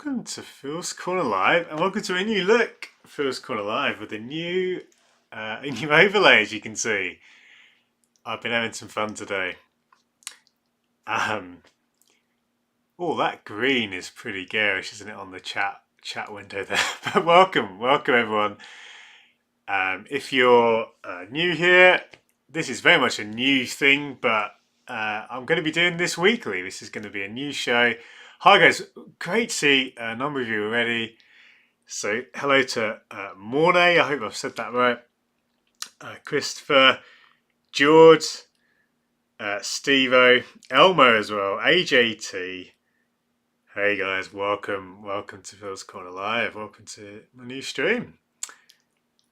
welcome to Phil's Corner Live, and welcome to a new look, Phil's Corner Live, with a new overlay. As you can see, I've been having some fun today. Oh, that green is pretty garish, isn't it, on the chat window there? But welcome everyone. If you're new here, this is very much a new thing, but I'm going to be doing this weekly. This is going to be a new show. Hi guys, great to see a number of you already. So hello to Mornay, I hope I've said that right. Christopher, George, Steve-O, Elmo as well, AJT. Hey guys, welcome to Phil's Corner Live. Welcome to my new stream.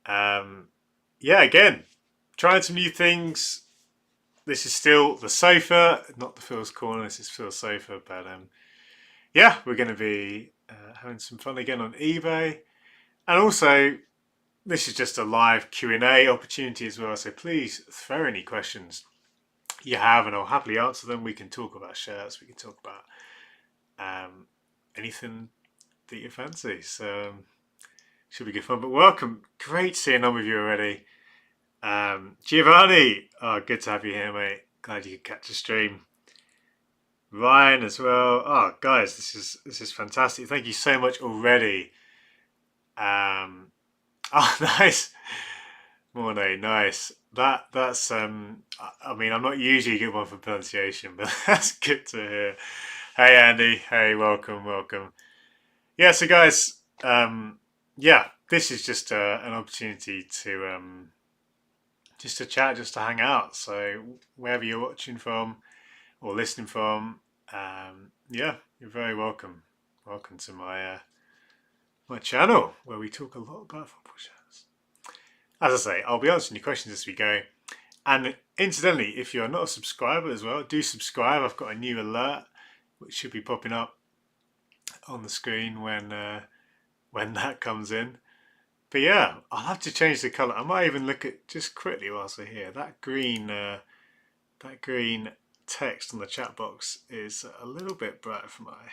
Yeah, again, trying some new things. This is still the sofa, not the Phil's Corner. This is Phil's sofa, but yeah, we're going to be having some fun again on eBay, and also this is just a live Q&A opportunity as well. So please throw any questions you have, and I'll happily answer them. We can talk about shirts. We can talk about anything that you fancy. So should be good fun. But welcome, great to see a number of you already. Giovanni, oh, good to have you here, mate. Glad you could catch a stream. Ryan as well. Oh, guys, this is fantastic. Thank you so much already. Oh, nice, Mornay, nice. That's I mean, I'm not usually a good one for pronunciation, but that's good to hear. Hey, Andy. Hey, welcome. Yeah, so guys, yeah, this is just an opportunity to just to chat, just to hang out. So wherever you're watching from or listening from, yeah, you're very welcome. Welcome to my my channel, where we talk a lot about football shirts. As I say, I'll be answering your questions as we go. And incidentally, if you're not a subscriber as well, do subscribe. I've got a new alert which should be popping up on the screen when that comes in. But yeah, I'll have to change the colour. I might even look at, just quickly whilst we're here, that green text on the chat box is a little bit bright for my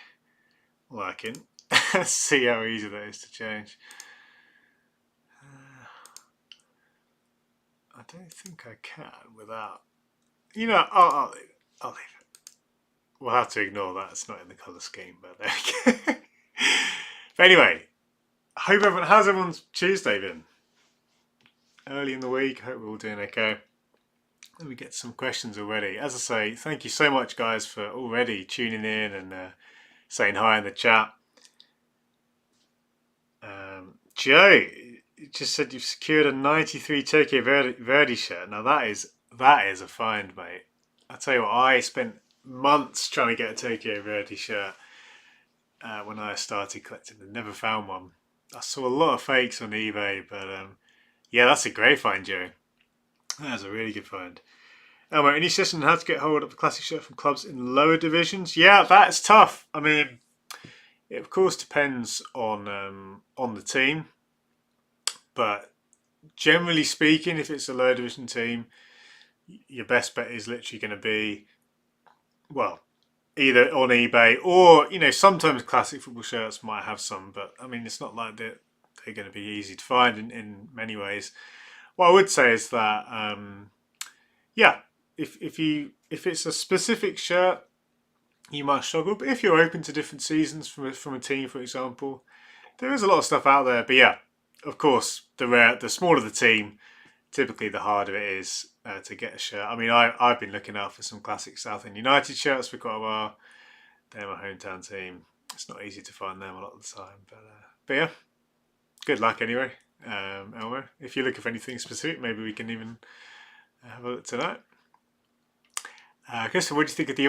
liking. See how easy that is to change. I don't think I can without, you know, I'll leave it. I'll leave it. We'll have to ignore that. It's not in the colour scheme, but there we go. But anyway, how's everyone's Tuesday been? Early in the week, hope we're all doing okay. Let me get some questions already. As I say, thank you so much, guys, for already tuning in and saying hi in the chat. Joe just said you've secured a 93 Tokyo Verdi shirt. Now that is a find, mate. I tell you what, I spent months trying to get a Tokyo Verdi shirt when I started collecting and never found one. I saw a lot of fakes on eBay, but yeah, that's a great find, Joe. That's a really good find. Any suggestion on how to get hold of a classic shirt from clubs in lower divisions? Yeah, that's tough. I mean, it of course depends on the team, but generally speaking, if it's a lower division team, your best bet is literally going to be, well, either on eBay or, you know, sometimes classic football shirts might have some, but I mean, it's not like they're going to be easy to find in many ways. What I would say is that, yeah, if it's a specific shirt, you might struggle. But if you're open to different seasons from a team, for example, there is a lot of stuff out there. But yeah, of course, the smaller the team, typically the harder it is to get a shirt. I mean, I've been looking out for some classic Southend United shirts for quite a while. They're my hometown team. It's not easy to find them a lot of the time. But yeah, good luck anyway, Elmo. If you're looking for anything specific, maybe we can even have a look tonight. Kristen, what do you think of the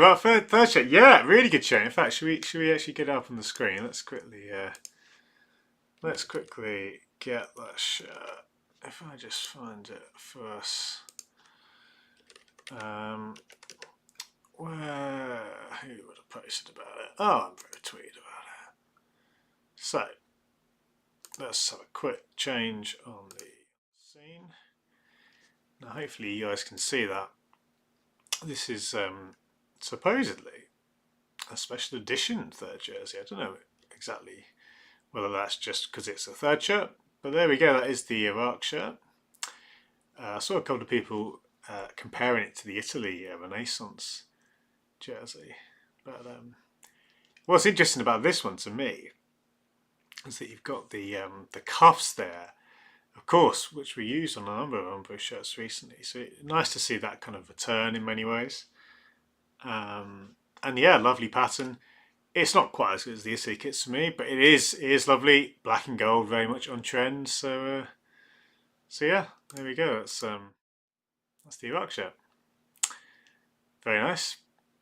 third shirt? Yeah, really good shirt. In fact, should we actually get it up on the screen? Let's quickly get that shirt. If I just find it first, who would have posted about it? Oh, I'm very tweeted about it. So let's have a quick change on the scene. Now, hopefully, you guys can see that. This is supposedly a special edition third jersey. I don't know exactly whether that's just because it's a third shirt. But there we go, that is the Iraq shirt. I saw a couple of people comparing it to the Italy Renaissance jersey. But what's interesting about this one to me is that you've got the cuffs there, of course, which we used on a number of Umbro shirts recently. So nice to see that kind of return in many ways. And yeah, lovely pattern. It's not quite as good as the Italy kits for me, but it is lovely. Black and gold, very much on trend. So yeah, there we go. That's the Iraq shirt. Very nice.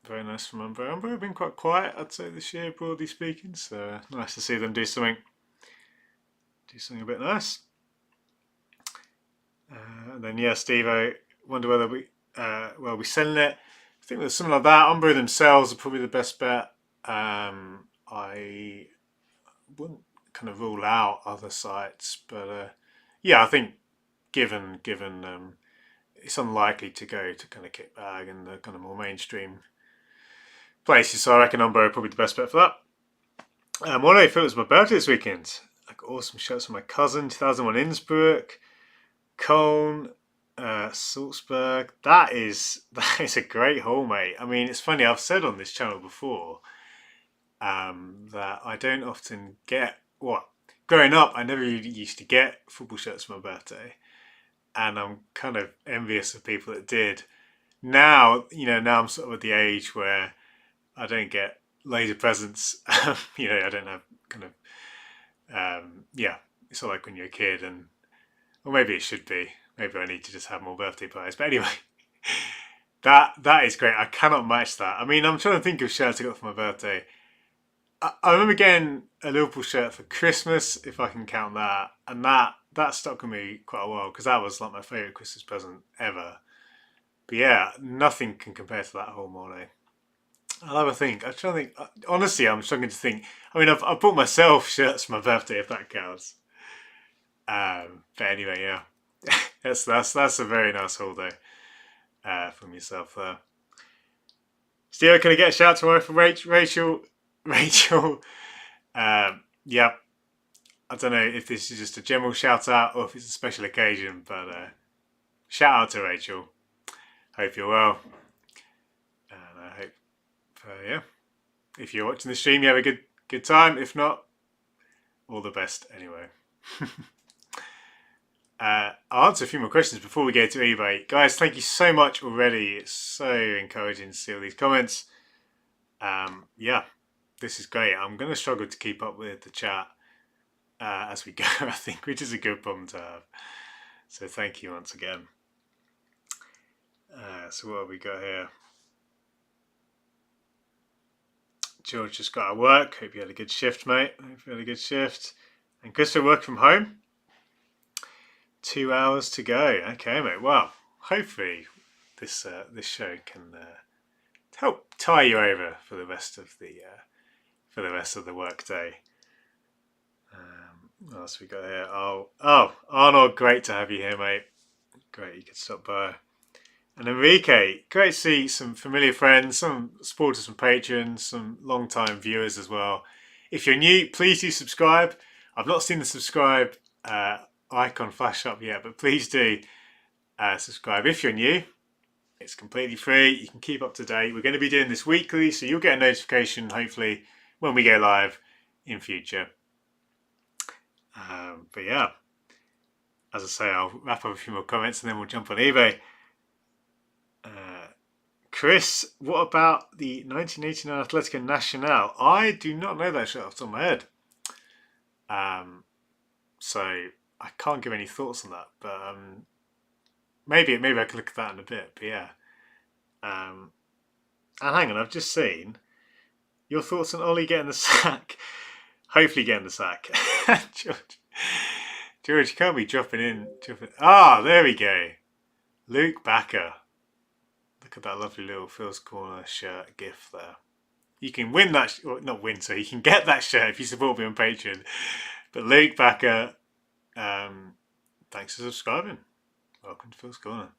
Very nice from Umbro. Umbro have been quite quiet, I'd say, this year, broadly speaking. So nice to see them do something a bit nice. And then yeah, Steve, I wonder whether we're selling it. I think there's something like that. Umbro themselves are probably the best bet. I wouldn't kind of rule out other sites, but yeah, I think given it's unlikely to go to kind of Kitbag and the kind of more mainstream places, so I reckon Umbro are probably the best bet for that. What I feel was my birthday this weekend. I got awesome shirts from my cousin, 2001 Innsbruck, Cologne, Salzburg. That is a great haul, mate. I mean, it's funny, I've said on this channel before that I don't often get growing up I never really used to get football shirts for my birthday, and I'm kind of envious of people that did. Now I'm sort of at the age where I don't get loads of presents. I don't have kind of it's not like when you're a kid, and or maybe it should be. Maybe I need to just have more birthday pies. But anyway, that is great. I cannot match that. I mean, I'm trying to think of shirts I got for my birthday. I remember getting a Liverpool shirt for Christmas, if I can count that, and that stuck with me quite a while because that was like my favourite Christmas present ever. But yeah, nothing can compare to that whole morning. I'll have a think. I'm trying to think. Honestly, I'm struggling to think. I mean, I've bought myself shirts for my birthday, if that counts. But anyway, yeah, that's a very nice haul though from yourself there. Steve, can I get a shout tomorrow from Rachel? Yeah, I don't know if this is just a general shout out or if it's a special occasion, but shout out to Rachel. Hope you're well, and I hope if you're watching the stream, you have a good time. If not, all the best anyway. I'll answer a few more questions before we go to eBay. Guys, thank you so much already. It's so encouraging to see all these comments. Yeah, this is great. I'm going to struggle to keep up with the chat as we go, I think, which is a good problem to have. So thank you once again. So what have we got here? George just got out of work. Hope you had a good shift, mate. Hope you had a good shift. And Christopher working from home. 2 hours to go. Okay, mate. Well, hopefully this show can help tie you over for the rest of the work day. What else we got here? Oh, Arnold, great to have you here, mate. Great, you could stop by. And Enrique, great to see some familiar friends, some supporters from Patreon, some long-time viewers as well. If you're new, please do subscribe. I've not seen the subscribe icon flash up yet, but please do subscribe if you're new. It's completely free. You can keep up to date. We're going to be doing this weekly, so you'll get a notification hopefully when we go live in future. But yeah, as I say, I'll wrap up a few more comments and then we'll jump on eBay. Chris, what about the 1989 Atletico Nacional? I do not know that shirt off the top of my head. So I can't give any thoughts on that, but maybe I can look at that in a bit. But yeah, and hang on, I've just seen your thoughts on Ollie getting the sack. Hopefully getting the sack. George, you can't be dropping in. There we go. Luke Backer. Look at that lovely little Phil's Corner shirt gif there. You can win that, not win, so you can get that shirt if you support me on Patreon. But Luke Backer, thanks for subscribing. Welcome to Phil's Corner.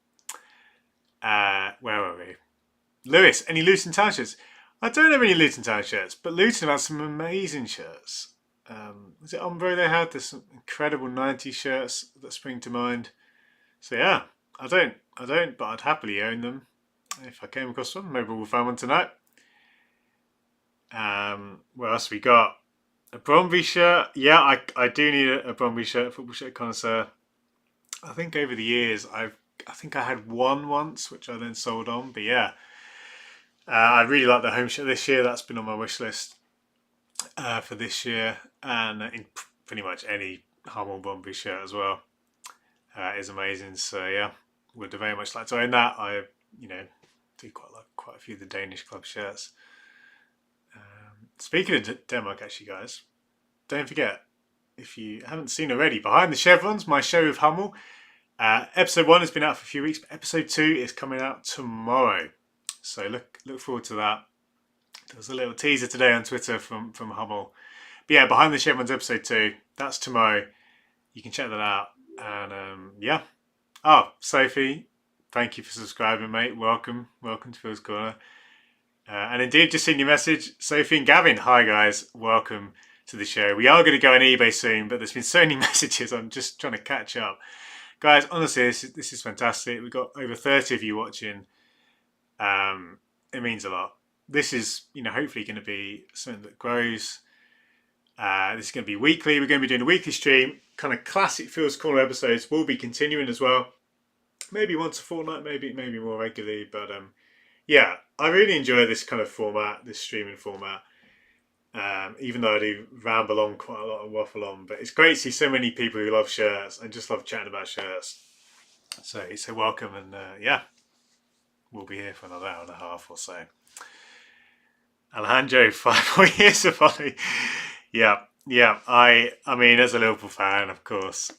Where were we? Lewis, any Luton Town shirts? I don't have any Luton Town shirts, but Luton have some amazing shirts. Was it Umbro they had? There's some incredible 90s shirts that spring to mind. So yeah, I don't, but I'd happily own them if I came across one. Maybe we'll find one tonight. What else we got? A Bromby shirt. Yeah, I do need a Bromby shirt, football shirt connoisseur. I think over the years I think I had one once, which I then sold on. But yeah, I really like the home shirt this year. That's been on my wish list for this year, and in pretty much any Hummel Bromby shirt as well is amazing. So yeah, would very much like to own that. I do quite like quite a few of the Danish club shirts. Speaking of Denmark, actually, guys, don't forget, if you haven't seen already, Behind the Chevrons, my show with Hummel. Episode 1 has been out for a few weeks, but episode 2 is coming out tomorrow. So look forward to that. There was a little teaser today on Twitter from Hummel. But yeah, Behind the Chevrons episode 2, that's tomorrow. You can check that out. And yeah. Oh, Sophie, thank you for subscribing, mate. Welcome to Phil's Corner. And indeed, just seen your message, Sophie and Gavin. Hi guys, welcome to the show. We are going to go on eBay soon, but there's been so many messages. I'm just trying to catch up, guys. Honestly, this is fantastic. We've got over 30 of you watching. It means a lot. This is hopefully going to be something that grows. This is going to be weekly. We're going to be doing a weekly stream. Kind of classic Phil's Corner episodes will be continuing as well. Maybe once a fortnight, maybe more regularly, but yeah, I really enjoy this kind of format, this streaming format. Even though I do ramble on quite a lot and waffle on, but it's great to see so many people who love shirts and just love chatting about shirts. So welcome, and yeah, we'll be here for another hour and a half or so. Alejandro, 5 more years of Ollie. Yeah. I mean, as a Liverpool fan, of course,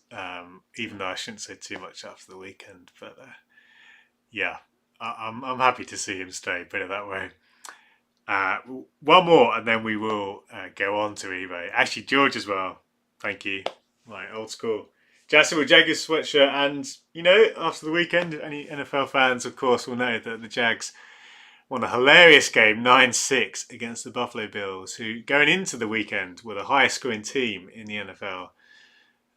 even though I shouldn't say too much after the weekend, but yeah. I'm happy to see him stay, put it that way. One more, and then we will go on to eBay. Actually, George as well. Thank you. Right, old school. Jacksonville Jaguars sweatshirt, and after the weekend, any NFL fans, of course, will know that the Jags won a hilarious game, 9-6 against the Buffalo Bills, who going into the weekend were the highest scoring team in the NFL,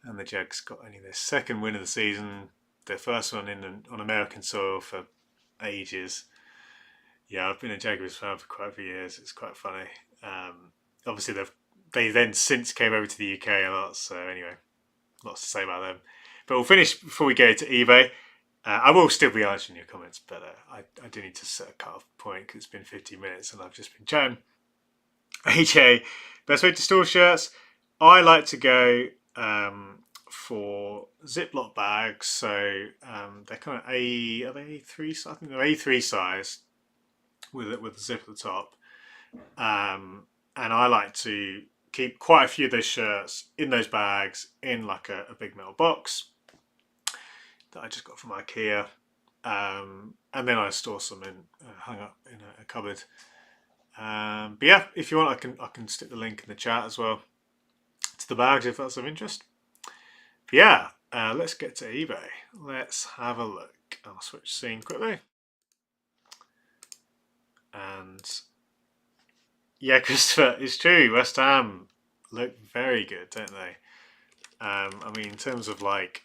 and the Jags got only their second win of the season, their first one on American soil for ages. Yeah, I've been a Jaguars fan for quite a few years. It's quite funny. Obviously, they then since came over to the UK a lot. So anyway, lots to say about them. But we'll finish before we go to eBay. I will still be answering your comments, but I do need to set a cut-off point because it's been 15 minutes and I've just been chatting. AJ, best way to store shirts. I like to go for Ziploc bags, so they're kind of are they A3? I think they're A3 size with a zip at the top, and I like to keep quite a few of those shirts in those bags in like a big metal box that I just got from IKEA, and then I store some hung up in a cupboard. But yeah, if you want, I can stick the link in the chat as well to the bags if that's of interest. But yeah, let's get to eBay. Let's have a look. I'll switch scene quickly. And yeah, Christopher, it's true. West Ham look very good, don't they? I mean, in terms of like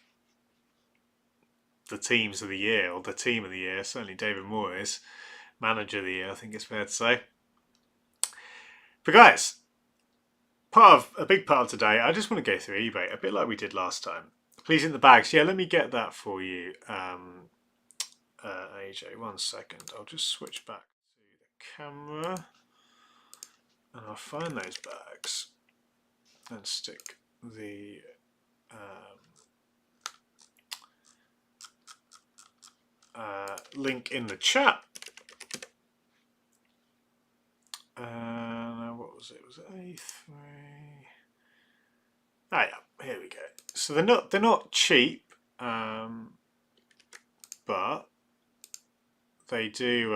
the teams of the year, or the team of the year, certainly David Moore is manager of the year, I think it's fair to say. But guys, a big part of today, I just want to go through eBay, a bit like we did last time. Please in the bags. Yeah, let me get that for you. AJ, 1 second. I'll just switch back to the camera and I'll find those bags and stick the link in the chat. What was it? Was it A3? Ah, yeah. Here we go. So they're not cheap, but they do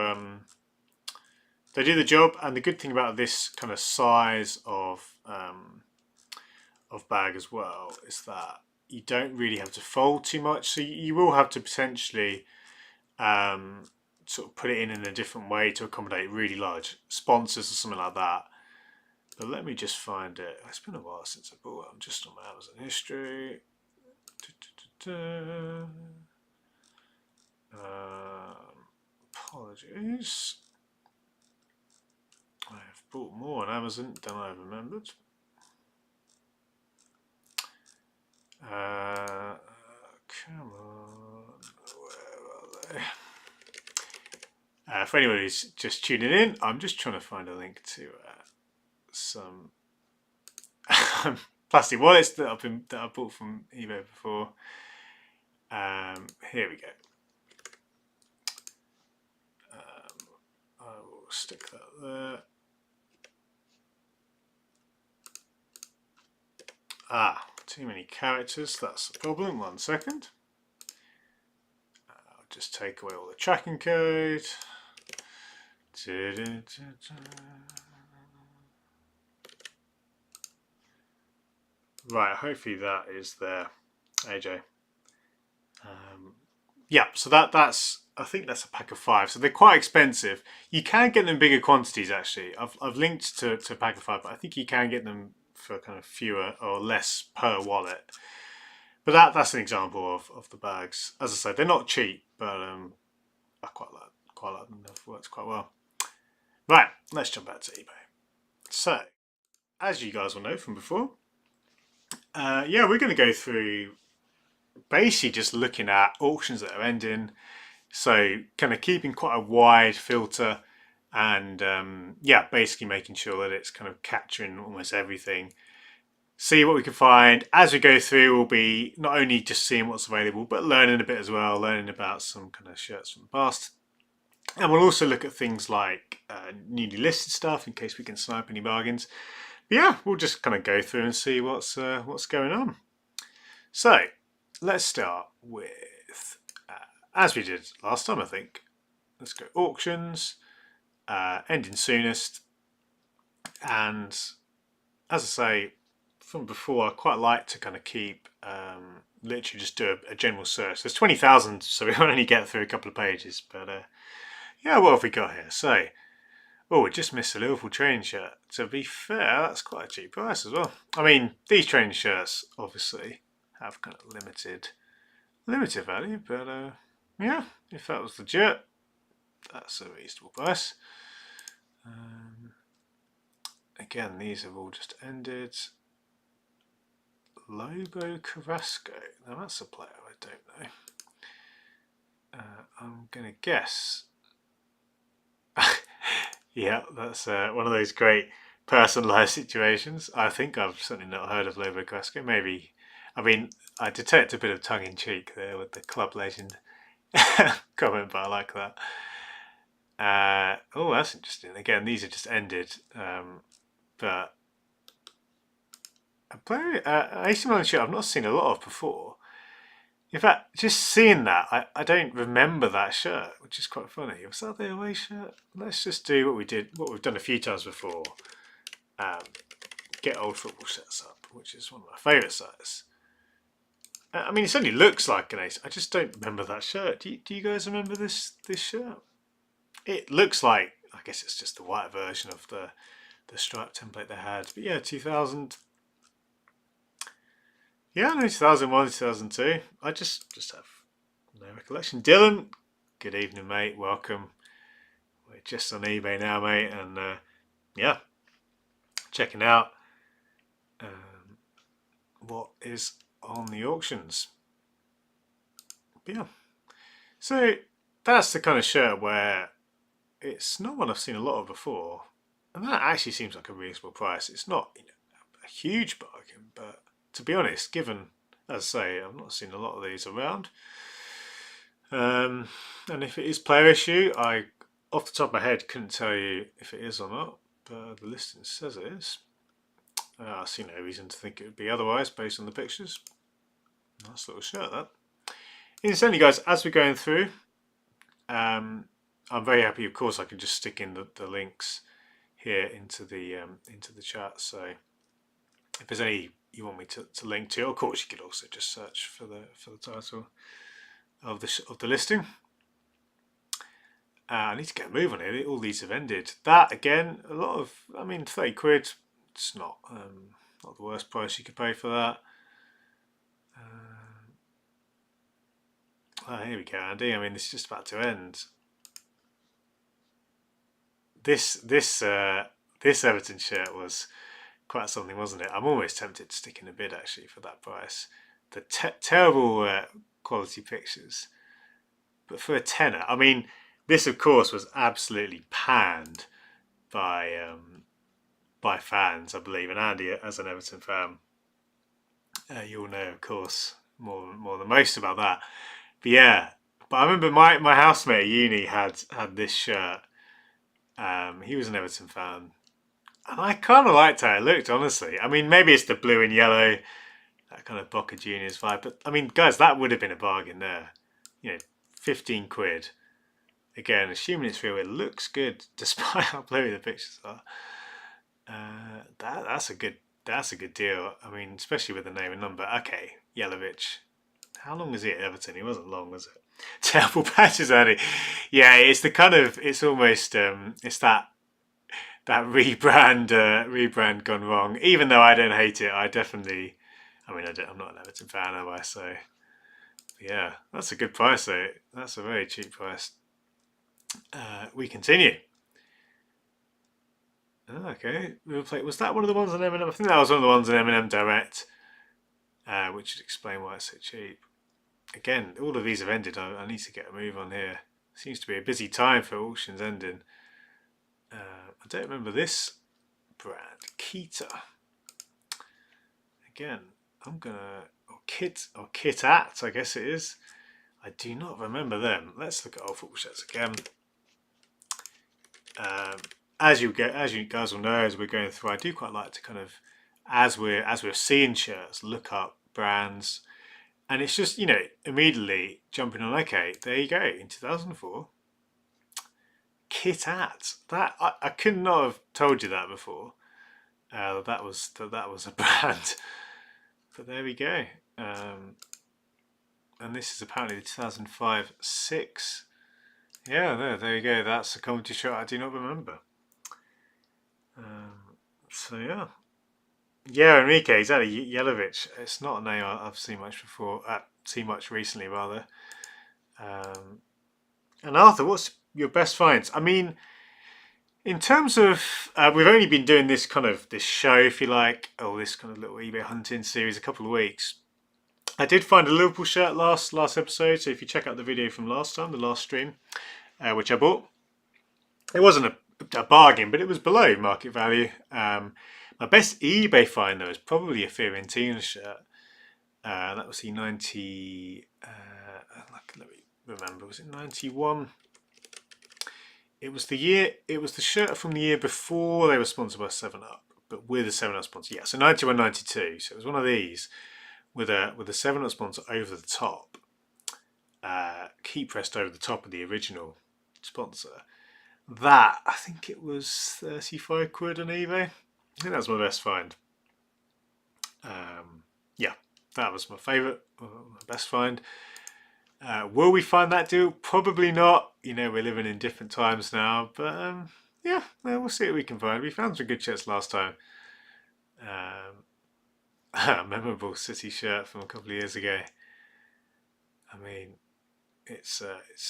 the job. And the good thing about this kind of size of bag as well is that you don't really have to fold too much. So you will have to potentially sort of put it in a different way to accommodate really large sponsors or something like that. But let me just find it. It's been a while since I bought it. I'm just on my Amazon history. Apologies. I have bought more on Amazon than I remembered. Come on. Where are they? For anyone who's just tuning in, I'm just trying to find a link to some plastic wallets that I bought from eBay before. Here we go. I will stick that there. Too many characters. That's the problem. 1 second. I'll just take away all the tracking code. Right, hopefully that is there, AJ. Yeah, so that's I think that's a pack of 5. So they're quite expensive. You can get them in bigger quantities actually. I've linked to a pack of 5, but I think you can get them for kind of fewer or less per wallet. But that's an example of the bags. As I said, they're not cheap, but I quite like them. They've worked quite well. Right, let's jump back to eBay. So, as you guys will know from before, yeah, we're going to go through basically just looking at auctions that are ending. So, kind of keeping quite a wide filter, and yeah, basically making sure that it's kind of capturing almost everything. See what we can find. As we go through, we'll be not only just seeing what's available, but learning a bit as well, learning about some kind of shirts from the past. And we'll also look at things like newly listed stuff in case we can snipe any bargains. But yeah, we'll just kind of go through and see what's going on. So let's start with, as we did last time, I think. Let's go auctions, ending soonest. And as I say, from before, I quite like to kind of keep literally just do a general search. There's 20,000, so we only get through a couple of pages. But yeah, what have we got here? So, oh, we just missed a Liverpool training shirt. To be fair, that's quite a cheap price as well. I mean, these training shirts obviously have kind of limited value, but yeah, if that was legit, that's a reasonable price. Again, these have all just ended. Lobo Carrasco. Now that's a player I don't know. I'm going to guess. Yeah, that's one of those great personalised situations. I think I've certainly not heard of Lobo Carrasco. Maybe, I mean, I detect a bit of tongue-in-cheek there with the club legend comment, but I like that. Oh, that's interesting. Again, these are just ended, but a player, AC Milan shirt I've not seen a lot of before. In fact, just seeing that, I don't remember that shirt, which is quite funny. Was that the away shirt? Let's just do what we've done a few times before. Get old football shirts up, which is one of my favourite sites. I mean, it certainly looks like an ace. I just don't remember that shirt. Do you guys remember this shirt? It looks like, I guess it's just the white version of the stripe template they had. But yeah, 2000. Yeah, no, 2001, 2002. I just have no recollection. Dylan, good evening, mate. Welcome. We're just on eBay now, mate, and yeah, checking out what is on the auctions. But yeah, so that's the kind of shirt where it's not one I've seen a lot of before, and that actually seems like a reasonable price. It's not a huge bargain, but to be honest, given, as I say, I've not seen a lot of these around. And if it is player issue, I, off the top of my head, couldn't tell you if it is or not, but the listing says it is. I see no reason to think it would be otherwise based on the pictures. Nice little shirt, that. Incidentally, guys, as we're going through, I'm very happy. Of course, I can just stick in the links here into the chat. So if there's any you want me to link to, of course, you could also just search for the title of the listing. I need to get a move on it. All these have ended. That again, a lot of, I mean, 30 quid. it's not the worst price you could pay for that. Oh, here we go, Andy. I mean, this is just about to end. This Everton shirt was quite something, wasn't it? I'm almost tempted to stick in a bid actually for that price. The terrible quality pictures, but for a tenner, I mean, this of course was absolutely panned by fans, I believe, and Andy, as an Everton fan, you'll know, of course, more than most about that. But yeah, but I remember my housemate at uni had this shirt. He was an Everton fan, and I kind of liked how it looked, honestly. I mean, maybe it's the blue and yellow, that kind of Boca Juniors vibe. But I mean, guys, that would have been a bargain there. 15 quid. Again, assuming it's real, it looks good despite how blurry the pictures are. That's a good deal. I mean, especially with the name and number. Okay, Yelovich. How long was he at Everton? He wasn't long, was it? Terrible patches, Andy. Yeah, it's the kind of, it's almost it's that rebrand gone wrong. Even though I don't hate it, I definitely, I mean, I'm not an Everton fan, am I? So yeah, that's a good price though. That's a very cheap price. We continue. Okay, was that one of the ones on M&M? I think that was one of the ones on M&M Direct, which would explain why it's so cheap. Again, all of these have ended. I need to get a move on here. Seems to be a busy time for auctions ending. I don't remember this brand, Kita. Again, I'm gonna Kit At, I guess it is. I do not remember them. Let's look at old football shirts again. As you guys will know, as we're going through, I do quite like to kind of, as we're seeing shirts, look up brands, and it's just immediately jumping on. Okay, there you go. In 2004, Kit At. That I could not have told you that before. That was a brand, but there we go. And this is apparently the 2005-06. Yeah, there you go. That's a commentary shot I do not remember. So yeah, Enrique, exactly. Yelovich. It's not a name I've seen much before. Seen much recently, rather. And Arthur, what's your best finds? I mean, in terms of, we've only been doing this show, if you like, or this kind of little eBay hunting series a couple of weeks. I did find a Liverpool shirt last episode, so if you check out the video from last time, the last stream, which I bought, it wasn't a bargain, but it was below market value. My best eBay find though is probably a Fiorentina shirt. That was the 90. Let me remember. Was it 91? It was the year. It was the shirt from the year before they were sponsored by 7up, but with a 7up sponsor. Yeah, so 91, 92. So it was one of these with a 7up sponsor over the top, key pressed over the top of the original sponsor. That, I think it was 35 quid on eBay. I think that was my best find. Yeah, that was my favourite, my best find. Will we find that deal? Probably not. We're living in different times now, but yeah, we'll see what we can find. We found some good shirts last time. A memorable City shirt from a couple of years ago. I mean, it's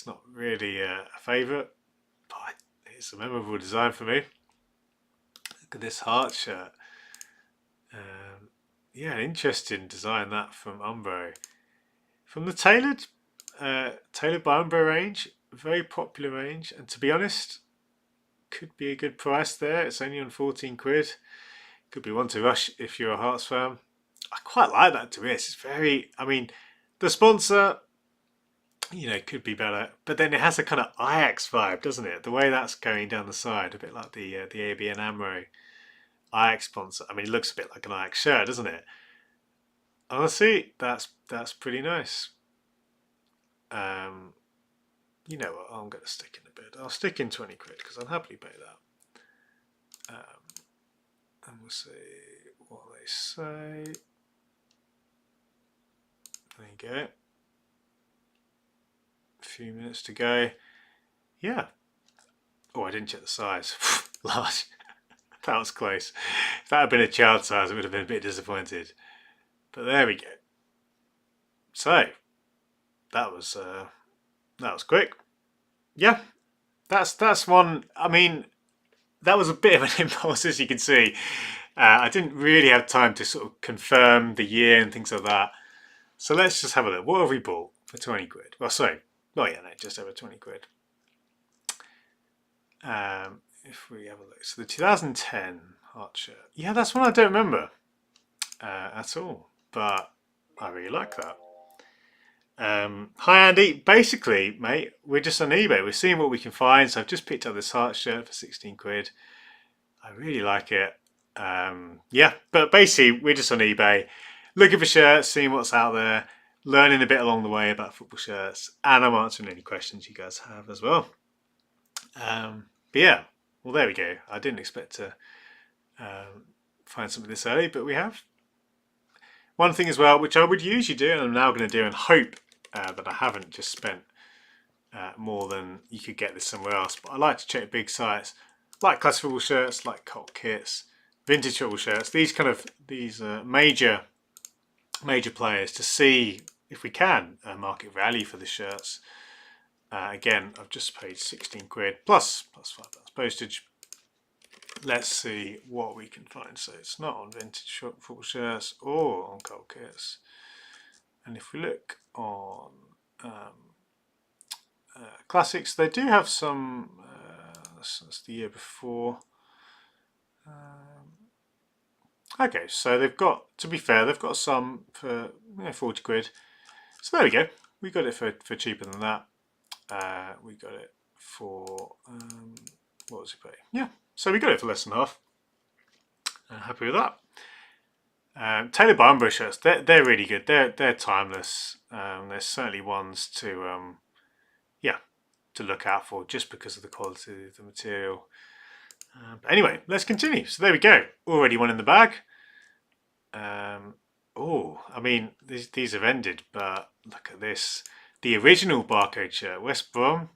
not really a favourite, but it's a memorable design for me. Look at this heart shirt. Yeah, an interesting design that from Umbro. From the Tailored by Umbro range, very popular range, and to be honest, could be a good price there. It's only on 14 quid. Could be one to rush if you're a Hearts fan. I quite like that to be honest. It's very, I mean, the sponsor, could be better, but then it has a kind of Ajax vibe, doesn't it? The way that's going down the side, a bit like the ABN AMRO Ajax sponsor. I mean, it looks a bit like an Ajax shirt, doesn't it? Honestly, that's pretty nice. You know what? I'm going to stick in a bit. I'll stick in 20 quid because I'll happily pay that. And we'll see what they say. There you go. A few minutes to go. Yeah. Oh, I didn't check the size. Large. That was close. If that had been a child size, I would have been a bit disappointed. But there we go. So that was quick. Yeah, that's one. I mean, that was a bit of an impulse, as you can see. I didn't really have time to sort of confirm the year and things like that. So let's just have a look. What have we bought for 20 quid? Well, sorry. Oh yeah, no, just over 20 quid. If we have a look. So the 2010 heart shirt. Yeah, that's one I don't remember at all. But I really like that. Hi Andy. Basically, mate, we're just on eBay. We're seeing what we can find. So I've just picked up this heart shirt for 16 quid. I really like it. Yeah, but basically, we're just on eBay looking for shirts, seeing what's out there, learning a bit along the way about football shirts, and I'm answering any questions you guys have as well. But yeah, well, there we go. I didn't expect to find something this early, but we have. One thing as well, which I would usually do, and I'm now going to do and hope that I haven't just spent more than you could get this somewhere else, but I like to check big sites, like classic football shirts, like cult kits, vintage football shirts, these major players, to see if we can market value for the shirts. Again, I've just paid 16 quid plus £5 postage. Let's see what we can find. So it's not on vintage football shirts or on cult kits. And if we look on classics, they do have some. That's the year before. Okay, so they've got, to be fair, they've got some for 40 quid. So there we go. We got it for cheaper than that. We got it for, what was it pay? Yeah, so we got it for less than half. Happy with that. Tailored by Umbro shirts, they're really good. They're timeless. They're certainly ones to, to look out for, just because of the quality of the material. But anyway, let's continue. So there we go. Already one in the bag. Oh, I mean, these have ended, but look at this. The original barcode shirt, West Brom,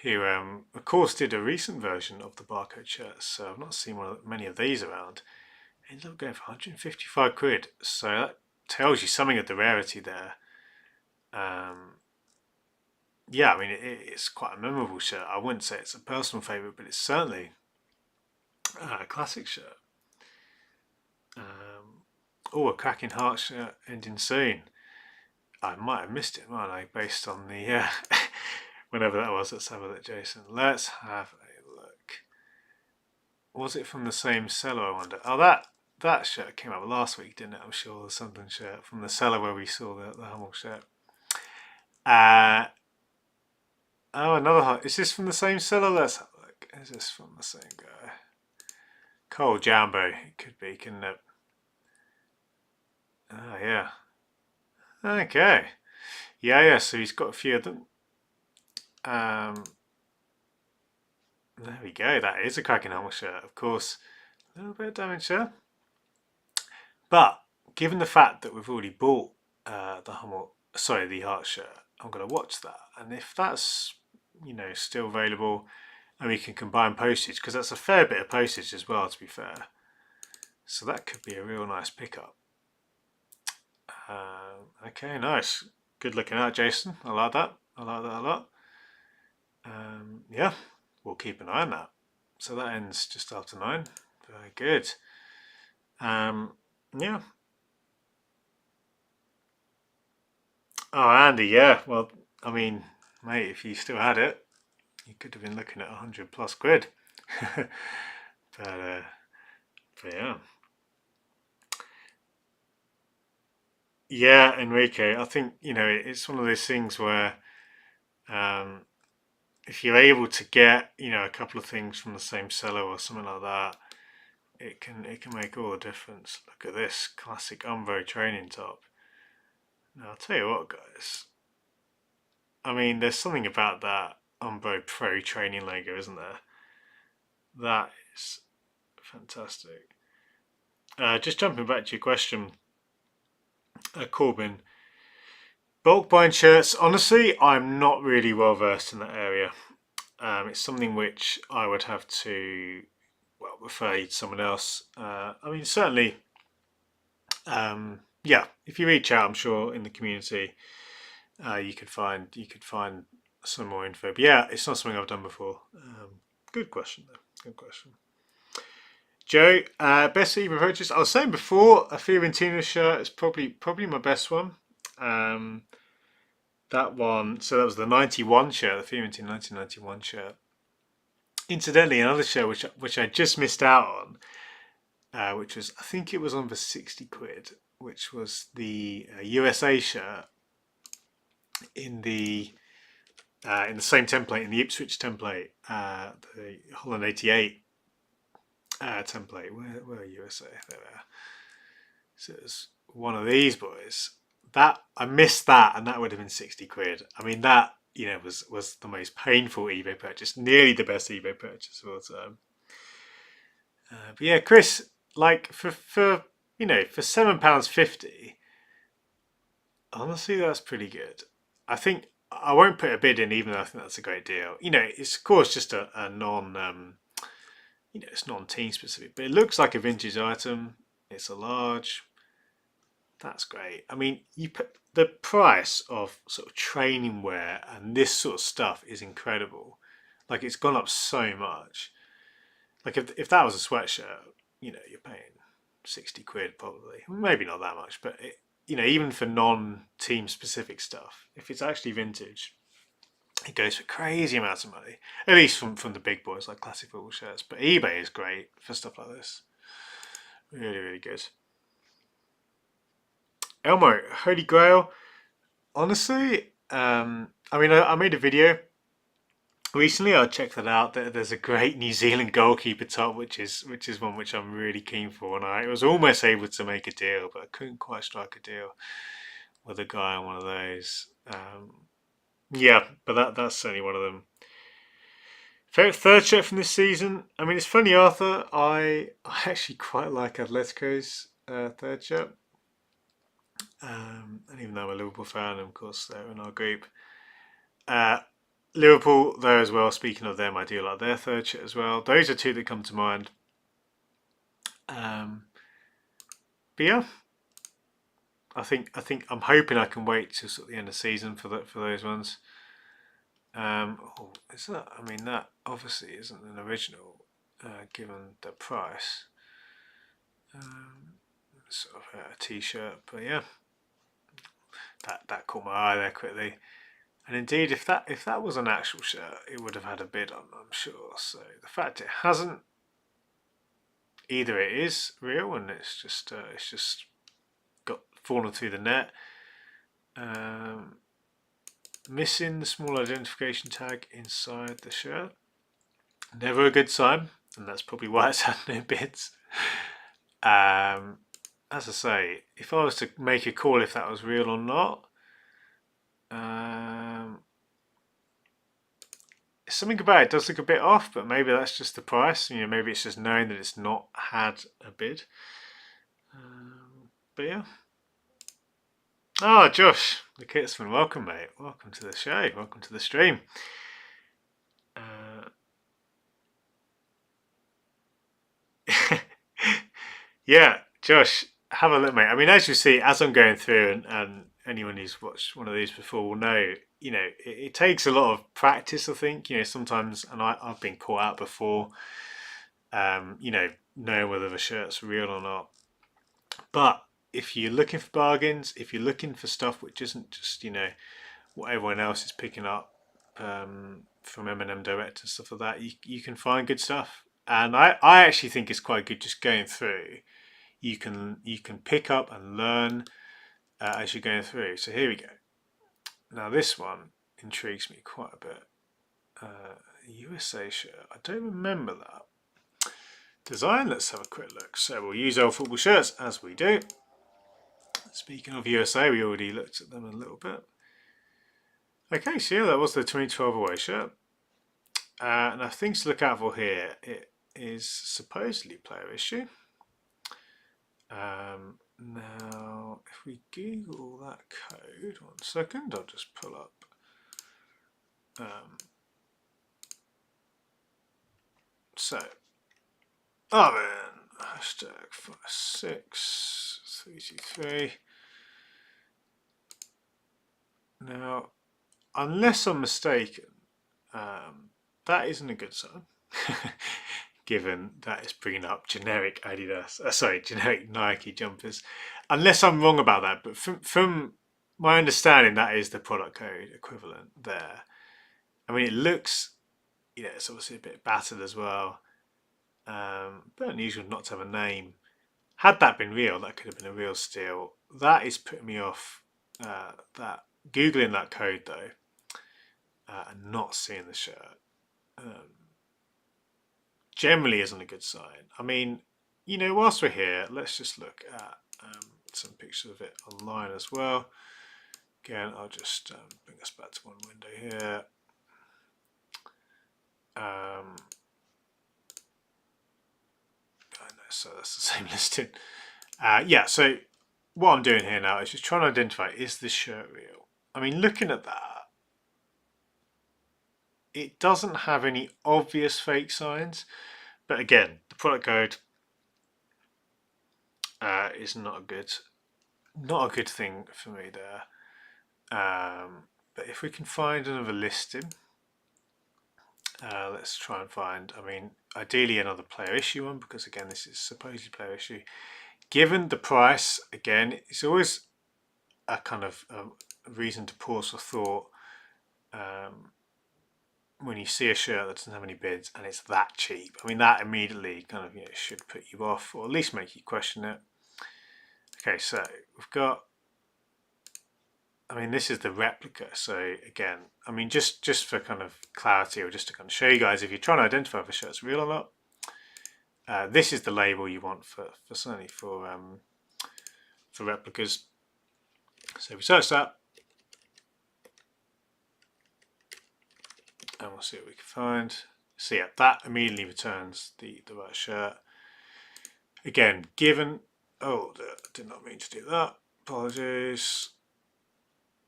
who of course did a recent version of the barcode shirt, so I've not seen many of these around. Ended up going for 155 quid, so that tells you something of the rarity there. Yeah, I mean, it's quite a memorable shirt. I wouldn't say it's a personal favourite, but it's certainly a classic shirt. A cracking heart shirt ending soon. I might have missed it, might I, based on the whenever that was. Let's have a look, Jason. Let's have a look. Was it from the same seller, I wonder? Oh, that shirt came out last week, didn't it? I'm sure, the Sunderland shirt from the seller where we saw the Hummel shirt. Oh, another heart. Is this from the same seller? Let's have a look. Is this from the same guy? Cole Jambo. It could be, couldn't it? Oh, yeah. Okay. Yeah, so he's got a few of them. There we go. That is a cracking Hummel shirt. Of course, a little bit of damage there. But given the fact that we've already bought the Heart shirt, I'm going to watch that. And if that's, still available, and we can combine postage, because that's a fair bit of postage as well, to be fair. So that could be a real nice pickup. Okay, nice. Good looking out, Jason. I like that. I like that a lot. Yeah, we'll keep an eye on that. So that ends just after 9. Very good. Yeah. Oh, Andy, yeah. Well, I mean, mate, if you still had it, you could have been looking at 100 plus quid. but yeah. Yeah, Enrique, I think, it's one of those things where if you're able to get, a couple of things from the same seller or something like that, it can make all the difference. Look at this classic Umbro training top. Now, I'll tell you what, guys. I mean, there's something about that Umbro Pro training logo, isn't there? That is fantastic. Just jumping back to your question, Corbin. Bulk buying shirts, honestly, I'm not really well versed in that area. It's something which I would have to, refer you to someone else. I mean, certainly, yeah. If you reach out, I'm sure in the community, you could find some more info. But yeah, it's not something I've done before. Good question though. Good question. Joe, best eBay purchase. I was saying before, a Fiorentina shirt is probably my best one. That one. So that was the '91 shirt, the Fiorentina 1991 shirt. Incidentally, another shirt which I just missed out on, which was, I think it was on for 60 quid, which was the USA shirt in the same template, in the Ipswich template, the Holland 88 template. Where are USA? There we are. So it's one of these boys. That I missed that, and that would have been 60 quid. I mean, that was the most painful eBay purchase, nearly the best eBay purchase of all time. But yeah, Chris, like for for £7.50, honestly, that's pretty good. I think I won't put a bid in, even though I think that's a great deal. It's of course just a non, it's non-team specific, but it looks like a vintage item. It's a large. That's great. I mean, you put the price of sort of training wear and this sort of stuff is incredible. Like, it's gone up so much. Like, if that was a sweatshirt, you're paying 60 quid probably. Maybe not that much, but even for non-team specific stuff, if it's actually vintage, it goes for crazy amounts of money. At least from the big boys like classic football shirts. But eBay is great for stuff like this. Really, really good. Elmo, Holy Grail. Honestly, I made a video recently. I checked that out. There's a great New Zealand goalkeeper top, which is one which I'm really keen for, and I was almost able to make a deal, but I couldn't quite strike a deal with a guy on one of those. Yeah, but that's certainly one of them. Favorite third shirt from this season. I mean, it's funny, Arthur. I actually quite like Atletico's third shirt. And even though I'm a Liverpool fan, of course, they're in our group. Liverpool, though, as well. Speaking of them, I do like their third shirt as well. Those are two that come to mind. But yeah, I think I'm hoping I can wait till sort of the end of the season for those ones. Is that? I mean, that obviously isn't an original, given the price. Sort of a t-shirt, but yeah, that caught my eye there quickly. And indeed, if that was an actual shirt, it would have had a bid on, I'm sure. So the fact it hasn't, either it is real and it's just got fallen through the net. Missing the small identification tag inside the shirt. Never a good sign, and that's probably why it's had no bids. As I say, if I was to make a call if that was real or not, something about it does look a bit off, but maybe that's just the price. Maybe it's just knowing that it's not had a bid. But yeah. Oh, Josh, the Kitsman, welcome, mate. Welcome to the show. Welcome to the stream. Yeah, Josh, have a look, mate. I mean, as you see, as I'm going through, and anyone who's watched one of these before will know, it takes a lot of practice, I think. Sometimes, and I've been caught out before, knowing whether the shirt's real or not. But if you're looking for bargains, if you're looking for stuff which isn't just, what everyone else is picking up from M&M Direct and stuff like that, you can find good stuff. And I actually think it's quite good just going through. You can pick up and learn as you're going through. So here we go. Now this one intrigues me quite a bit. USA shirt. I don't remember that. Design, let's have a quick look. So we'll use our football shirts as we do. Speaking of USA, we already looked at them a little bit. Okay, so yeah, that was the 2012 away shirt. Now things to look out for here. It is supposedly player issue. Now, if we Google that code, 1 second, I'll just pull up. So, Oven, hashtag 56323. Now, unless I'm mistaken, that isn't a good sign, given that it's bringing up generic Adidas, generic Nike jumpers. Unless I'm wrong about that, but from my understanding, that is the product code equivalent there. I mean, it looks, it's obviously a bit battered as well. But unusual not to have a name. Had that been real, that could have been a real steal. That is putting me off. That googling that code though, and not seeing the shirt, generally isn't a good sign. I mean, whilst we're here, let's just look at some pictures of it online as well. Again, I'll just bring us back to one window here. So that's the same listing. Yeah, so what I'm doing here now is just trying to identify, is this shirt real? I mean, looking at that, it doesn't have any obvious fake signs, but again, the product code is not a good thing for me there. But if we can find another listing, let's try and find, I mean, ideally another player issue one, because again, this is supposedly player issue. Given the price, again, it's always a kind of reason to pause for thought when you see a shirt that doesn't have any bids and it's that cheap. I mean, that immediately kind of should put you off, or at least make you question it. Okay, so we've got, I mean, this is the replica. So again, I mean, just for kind of clarity, or just to kind of show you guys, if you're trying to identify if a shirt's real or not, this is the label you want for certainly for replicas. So if we search that, and we'll see what we can find. So yeah, that immediately returns the right shirt. Again, given, I did not mean to do that. Apologies.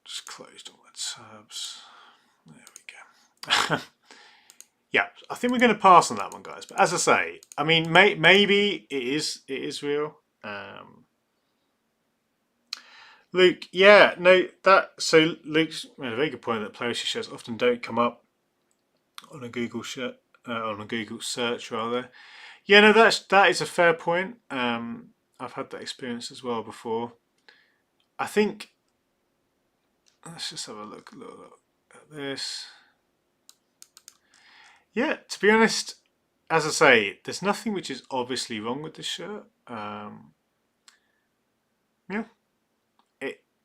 Just closed all my tabs. There we go. Yeah, I think we're going to pass on that one, guys. But as I say, I mean, maybe it is real. Luke, yeah, no, so Luke's made a very good point that player shirts often don't come up on a Google search rather. Yeah, no, that is a fair point. I've had that experience as well before. I think, let's just have a look at this. Yeah, to be honest, as I say, there's nothing which is obviously wrong with this shirt. Yeah,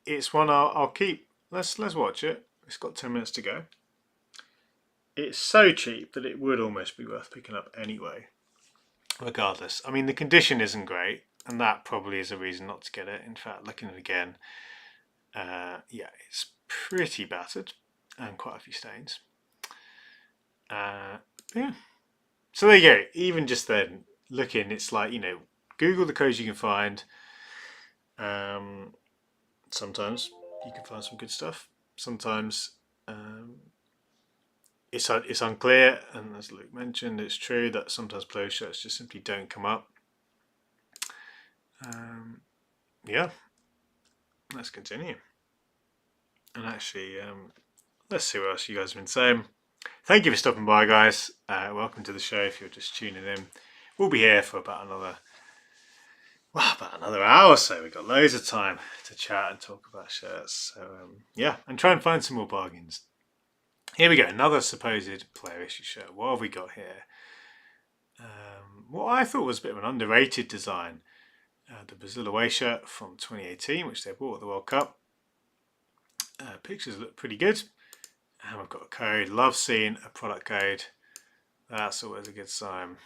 it's one I'll keep. Let's watch it. It's got 10 minutes to go. It's so cheap that it would almost be worth picking up anyway. Regardless, I mean, the condition isn't great, and that probably is a reason not to get it. In fact, looking at it again, yeah, it's pretty battered and quite a few stains. Yeah, so there you go. Even just then, looking, it's like, Google the codes you can find. Sometimes you can find some good stuff. Sometimes it's unclear, and as Luke mentioned, it's true that sometimes player shirts just simply don't come up. Yeah, let's continue. And actually, let's see what else you guys have been saying. Thank you for stopping by, guys. Welcome to the show if you're just tuning in. We'll be here for about another hour or so. We've got loads of time to chat and talk about shirts. So yeah, and try and find some more bargains. Here we go, another supposed player issue shirt. What have we got here? What I thought was a bit of an underrated design. The Brazil away shirt from 2018, which they bought at the World Cup. Pictures look pretty good. And we've got a code. Love seeing a product code. That's always a good sign.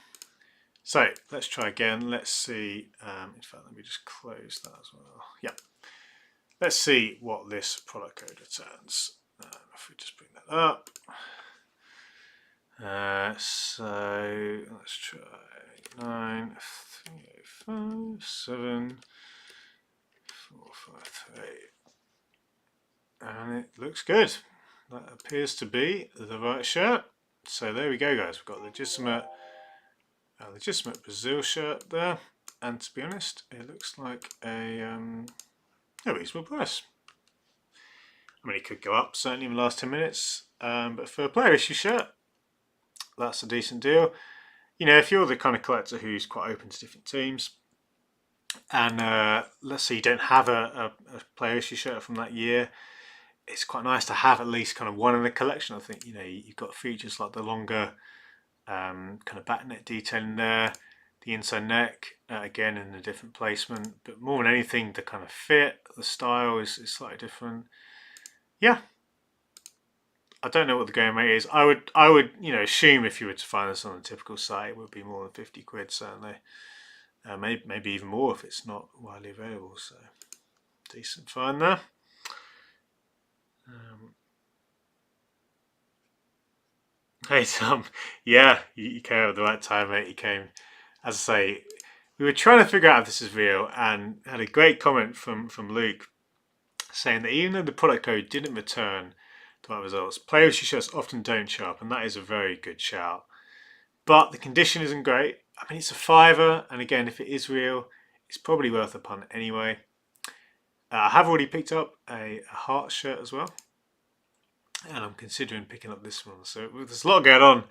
So let's try again. Let's see. In fact, let me just close that as well. Yeah. Let's see what this product code returns. If we just bring that up. So let's try 93857 453. And it looks good. That appears to be the right shirt. So there we go, guys. We've got legitimate a legitimate Brazil shirt there, and to be honest, it looks like a reasonable price. I mean, it could go up certainly in the last 10 minutes, but for a player issue shirt, that's a decent deal. You know, if you're the kind of collector who's quite open to different teams, and let's say you don't have a player issue shirt from that year, it's quite nice to have at least kind of one in the collection. I think, you know, you've got features like the longer kind of back neck detailing there, the inside neck, again in a different placement, but more than anything, the kind of fit, the style is slightly different. Yeah, I don't know what the going rate is. I would you know, assume if you were to find this on a typical site, it would be more than 50 quid certainly. Maybe even more if it's not widely available. So decent find there. Hey Tom, yeah, you came at the right time, mate. You came, as I say, we were trying to figure out if this is real, and had a great comment from Luke saying that even though the product code didn't return the right results, player issue shirts often don't show up, and that is a very good shout. But the condition isn't great. I mean, it's a fiver, and again, if it is real, it's probably worth a punt anyway. I have already picked up a Heart shirt as well, and I'm considering picking up this one. So there's a lot going on.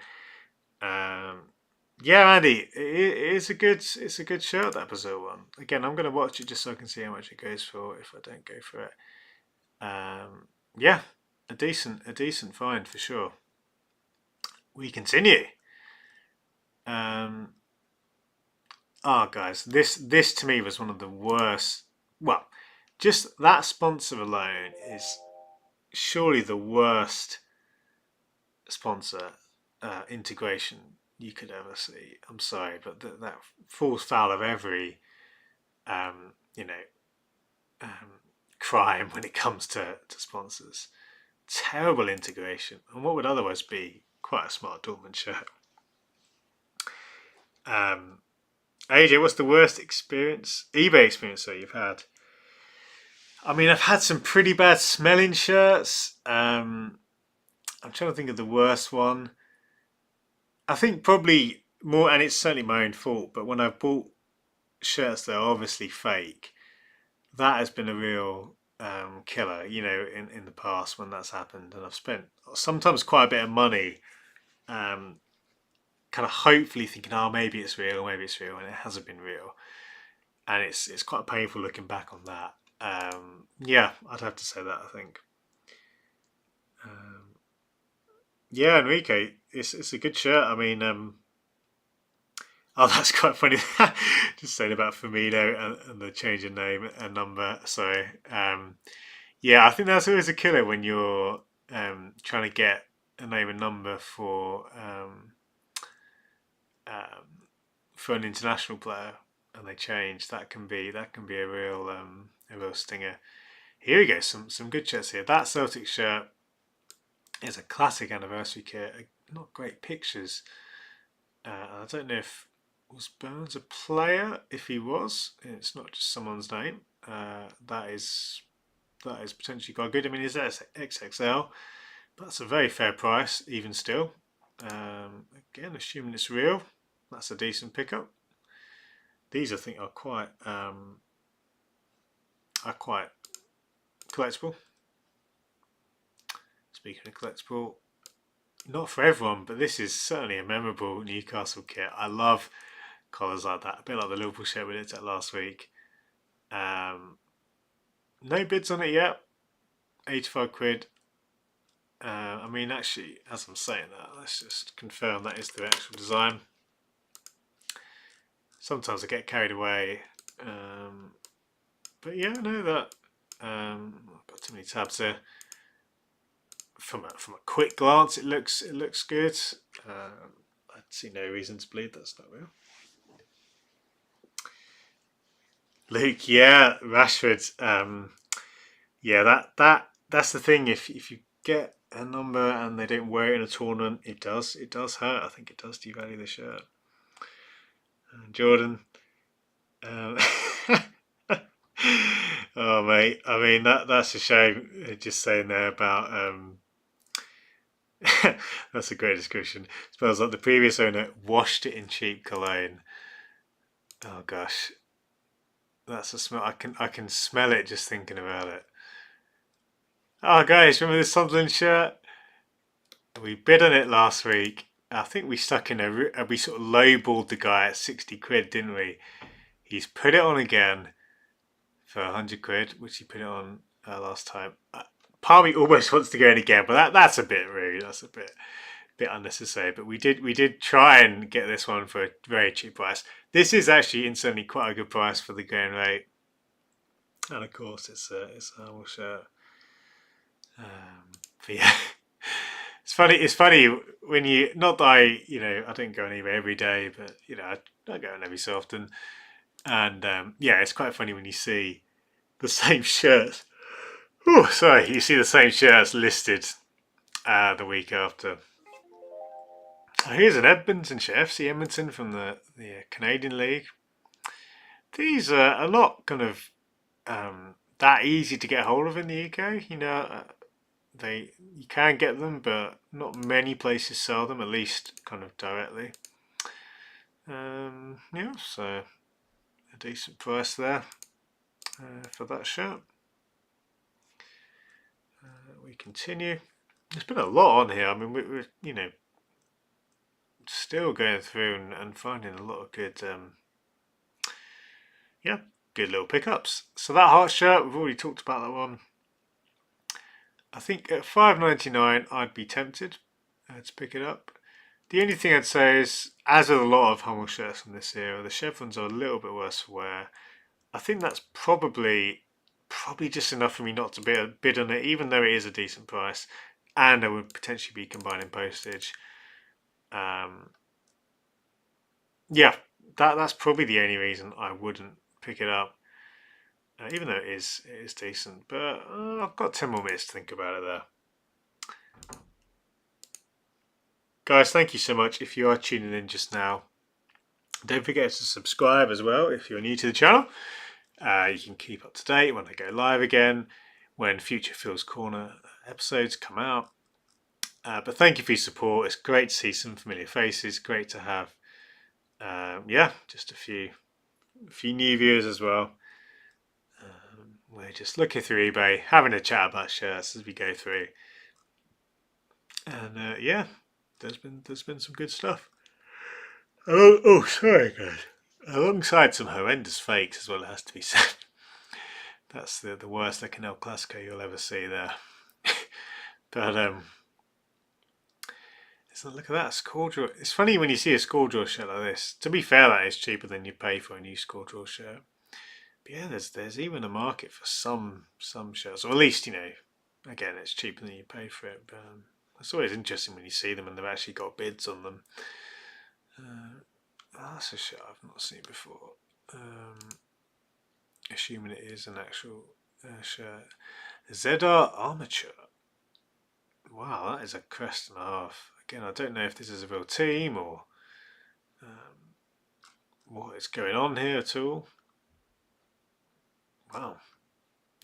Yeah, Andy, it's a good shirt, that Brazil one. Again, I'm going to watch it just so I can see how much it goes for if I don't go for it. Yeah, a decent find for sure. We continue. Guys, this to me was one of the worst. Well, just that sponsor alone is surely the worst sponsor integration you could ever see. I'm sorry, but that falls foul of every you know crime when it comes to sponsors. Terrible integration, and what would otherwise be quite a smart Dortmund shirt. AJ, what's the worst eBay experience that you've had? I mean, I've had some pretty bad smelling shirts. I'm trying to think of the worst one. I think probably more, and it's certainly my own fault, but when I've bought shirts that are obviously fake, that has been a real killer, you know, in the past when that's happened. And I've spent sometimes quite a bit of money kind of hopefully thinking, oh, maybe it's real, and it hasn't been real. And it's quite painful looking back on that. Yeah, I'd have to say that, I think. Yeah, Enrique, it's a good shirt. I mean, oh, that's quite funny. Just saying about Firmino and the change in name and number. Sorry. Yeah, I think that's always a killer when you're trying to get a name and number for an international player, and they change. That can be a real stinger. Here we go. Some good shirts here. That Celtic shirt is a classic anniversary kit. Not great pictures. I don't know if was Burns a player. If he was, it's not just someone's name. That is potentially quite good. I mean, it's XXL, but that's a very fair price, even still. Again, assuming it's real, that's a decent pickup. These I think are quite collectible. Speaking of collectible, not for everyone, but this is certainly a memorable Newcastle kit. I love colours like that, a bit like the Liverpool shirt we looked at last week. No bids on it yet. 85 quid. I mean, actually, as I'm saying that, let's just confirm that is the actual design. Sometimes I get carried away, but yeah, I know that. I've got too many tabs here. From a quick glance, it looks good. I see no reason to believe that's not real. Luke, yeah, Rashford. Yeah, that's the thing. If you get a number and they don't wear it in a tournament, it does hurt. I think it does devalue the shirt. Jordan. Oh mate, I mean that's a shame. Just saying there about That's a great description. Smells like the previous owner washed it in cheap cologne. Oh gosh, that's a smell. I can smell it just thinking about it. Oh guys, remember the Sunderland shirt? We bid on it last week. I think we stuck in we sort of lowballed the guy at 60 quid, didn't we? He's put it on again for 100 quid, which he put it on last time. Part of me almost wants to go in again, but that's a bit rude. That's a bit unnecessary. But we did try and get this one for a very cheap price. This is actually instantly quite a good price for the going rate, and of course it's a Hummel shirt. But yeah, it's funny. It's funny when you not that I don't go on eBay every day, but I go on every so often, and yeah, it's quite funny when you see the same shirt. Oh, sorry, you see the same shirts listed the week after. Oh, here's an Edmonton shirt, FC Edmonton from the Canadian League. These are not kind of that easy to get hold of in the UK. You can get them, but not many places sell them, at least kind of directly. Yeah, so a decent price there for that shirt. We continue. There's been a lot on here. I mean, we're still going through and finding a lot of good, good little pickups. So that heart shirt, we've already talked about that one. I think at $5.99 I'd be tempted to pick it up. The only thing I'd say is, as with a lot of Hummel shirts from this era, the chevrons are a little bit worse for wear. I think that's probably just enough for me not to bid on it, even though it is a decent price, and I would potentially be combining postage. Yeah, that's probably the only reason I wouldn't pick it up, even though it is decent. But I've got 10 more minutes to think about it there. Guys, thank you so much if you are tuning in just now. Don't forget to subscribe as well if you're new to the channel. You can keep up to date when I go live again, when future Phil's Corner episodes come out. But thank you for your support. It's great to see some familiar faces. Great to have, just a few new viewers as well. We're just looking through eBay, having a chat about shirts as we go through, and there's been some good stuff. Oh, sorry guys. Alongside some horrendous fakes as well, it has to be said. That's the worst looking El Clasico you'll ever see there. But look at that score draw. It's funny when you see a score draw shirt like this. To be fair, that is cheaper than you pay for a new score draw shirt. But yeah, there's even a market for some shirts, or at least again, it's cheaper than you pay for it. But it's always interesting when you see them and they've actually got bids on them. That's a shirt I've not seen before. Assuming it is an actual shirt. ZR Armature. Wow, that is a crest and a half. Again, I don't know if this is a real team or what is going on here at all. Wow,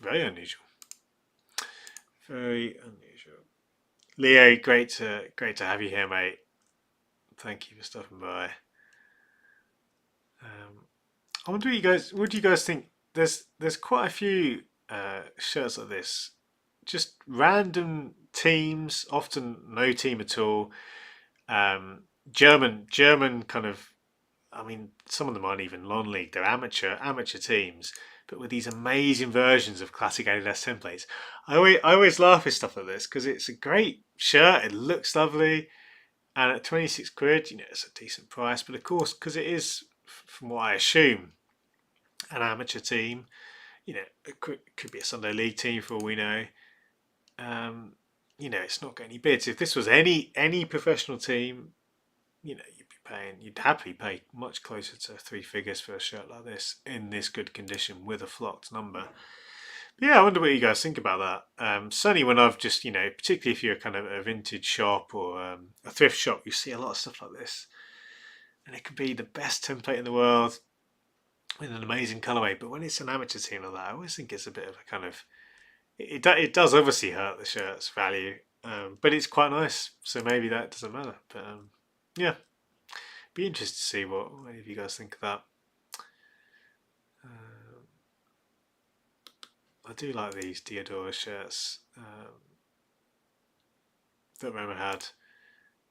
very unusual. Very unusual. Leo, great to have you here, mate. Thank you for stopping by. I wonder what do you guys think? There's quite a few shirts like this, just random teams, often no team at all. German kind of. I mean, some of them aren't even non-league; they're amateur teams, but with these amazing versions of classic Adidas templates. I always laugh at stuff like this because it's a great shirt. It looks lovely, and at 26 quid, it's a decent price. But of course, because it is, from what I assume, an amateur team, it could be a Sunday League team for all we know. It's not getting any bids. If this was any professional team, you'd happily pay much closer to 3 figures for a shirt like this in this good condition with a flocked number. But yeah, I wonder what you guys think about that. Certainly when I've just, particularly if you're kind of a vintage shop or a thrift shop, you see a lot of stuff like this. And it could be the best template in the world with an amazing colourway. But when it's an amateur team like that, I always think it's a bit of a kind of... It does obviously hurt the shirt's value. but it's quite nice, so maybe that doesn't matter. But yeah, be interested to see what any of you guys think of that. I do like these Diodora shirts that Rema had.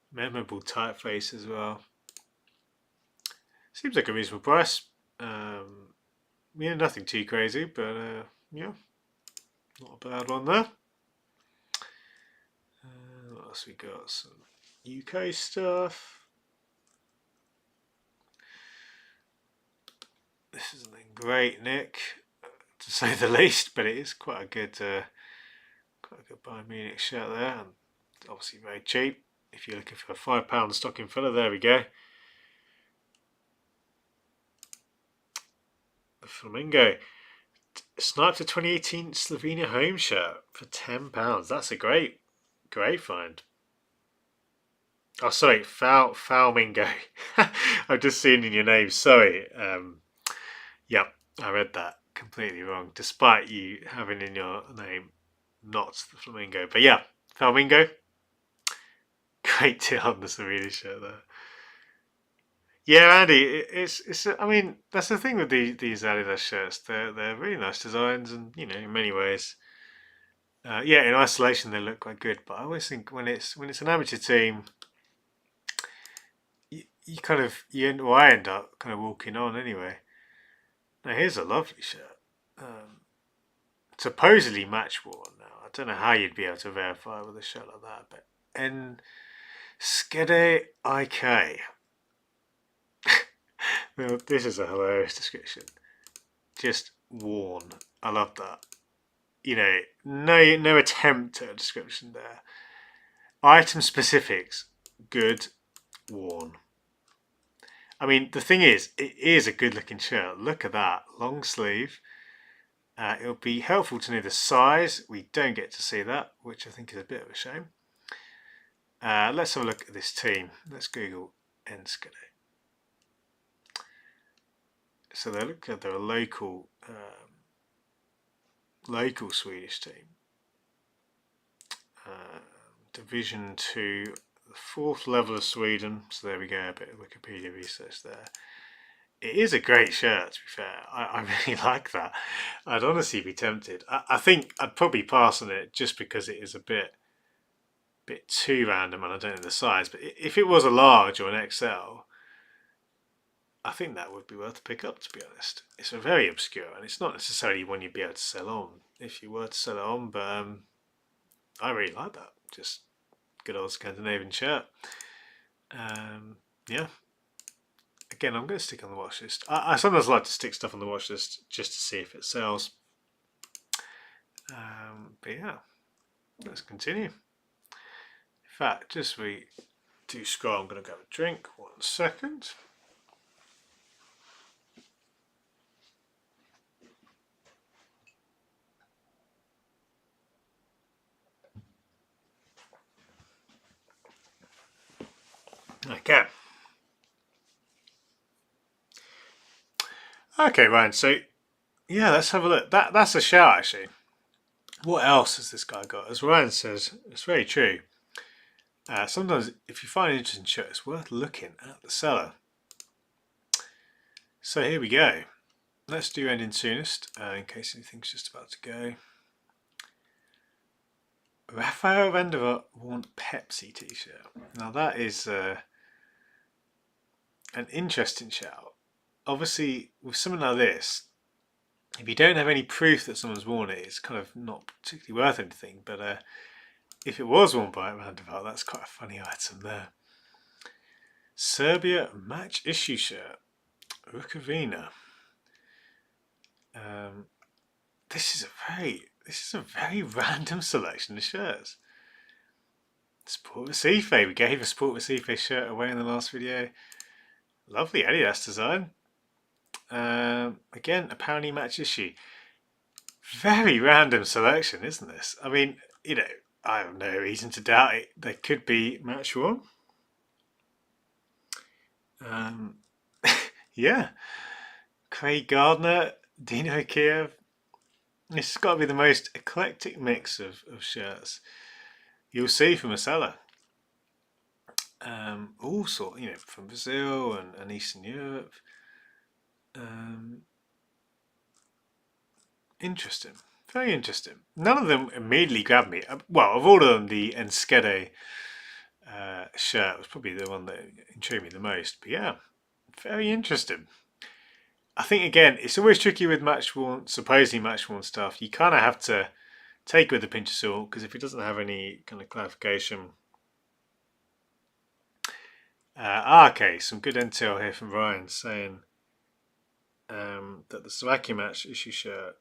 Memorable typeface as well. Seems like a reasonable price. Yeah, nothing too crazy, but yeah, not a bad one there. What else we got? Some UK stuff. This isn't in great nick, to say the least, but it is quite a good Bayern Munich shirt there, and obviously very cheap. If you're looking for a £5 stocking filler, there we go. The Flamingo. Sniped a 2018 Slovenia home shirt for £10. That's a great find. Oh, sorry, Falmingo. I've just seen in your name. Sorry. Yep, I read that completely wrong, despite you having in your name not the Flamingo. But yeah, Falmingo. Great deal on the Slovenia shirt there. Yeah, Andy, it's. I mean, that's the thing with these Adidas shirts. They're really nice designs, and in many ways, yeah, in isolation they look quite good. But I always think when it's an amateur team, you kind of I end up kind of walking on anyway. Now here's a lovely shirt, supposedly match worn. Now I don't know how you'd be able to verify with a shirt like that, but Skede IK. Now, this is a hilarious description. Just worn. I love that. No attempt at a description there. Item specifics. Good. Worn. I mean, the thing is, it is a good looking shirt. Look at that. Long sleeve. It'll be helpful to know the size. We don't get to see that, which I think is a bit of a shame. Let's have a look at this team. Let's Google Enskede. So they're a local Swedish team. Division 2, the 4th level of Sweden. So there we go, a bit of Wikipedia research there. It is a great shirt, to be fair. I really like that. I'd honestly be tempted. I think I'd probably pass on it just because it is a bit too random and I don't know the size. But if it was a large or an XL, I think that would be worth to pick up, to be honest. It's a very obscure, and it's not necessarily one you'd be able to sell on if you were to sell it on, but I really like that. Just good old Scandinavian shirt. Yeah. Again, I'm going to stick on the watch list. I sometimes like to stick stuff on the watch list just to see if it sells. But yeah, let's continue. In fact, just we do scroll, I'm going to grab a drink. 1 second. Okay, Ryan. So, yeah, let's have a look. That's a shout, actually. What else has this guy got? As Ryan says, it's very true. Sometimes, if you find an interesting shirt, it's worth looking at the seller. So here we go. Let's do ending soonest, in case anything's just about to go. Rafael van der Vaart worn Pepsi t-shirt. Now that is an interesting shout. Obviously, with something like this, if you don't have any proof that someone's worn it, it's kind of not particularly worth anything. But if it was worn by Van der Vaart, that's quite a funny item there. Serbia match issue shirt, Rukavina. This is a very random selection of shirts. Sport Recife. We gave a Sport Recife shirt away in the last video. Lovely Adidas design. Again, apparently match issue. Very random selection, isn't this? I mean, I have no reason to doubt it. They could be match worn. Yeah. Craig Gardner, Dino Kiev. This has got to be the most eclectic mix of shirts. you'll see from a seller. All sort, from Brazil and Eastern Europe. Interesting, very interesting. None of them immediately grabbed me. Well, of all of them, the Enschede shirt was probably the one that intrigued me the most. But yeah, very interesting. I think again, it's always tricky with supposedly match worn stuff. You kind of have to take it with a pinch of salt because if it doesn't have any kind of clarification. Okay, some good intel here from Ryan saying that the Slovakia match issue shirt,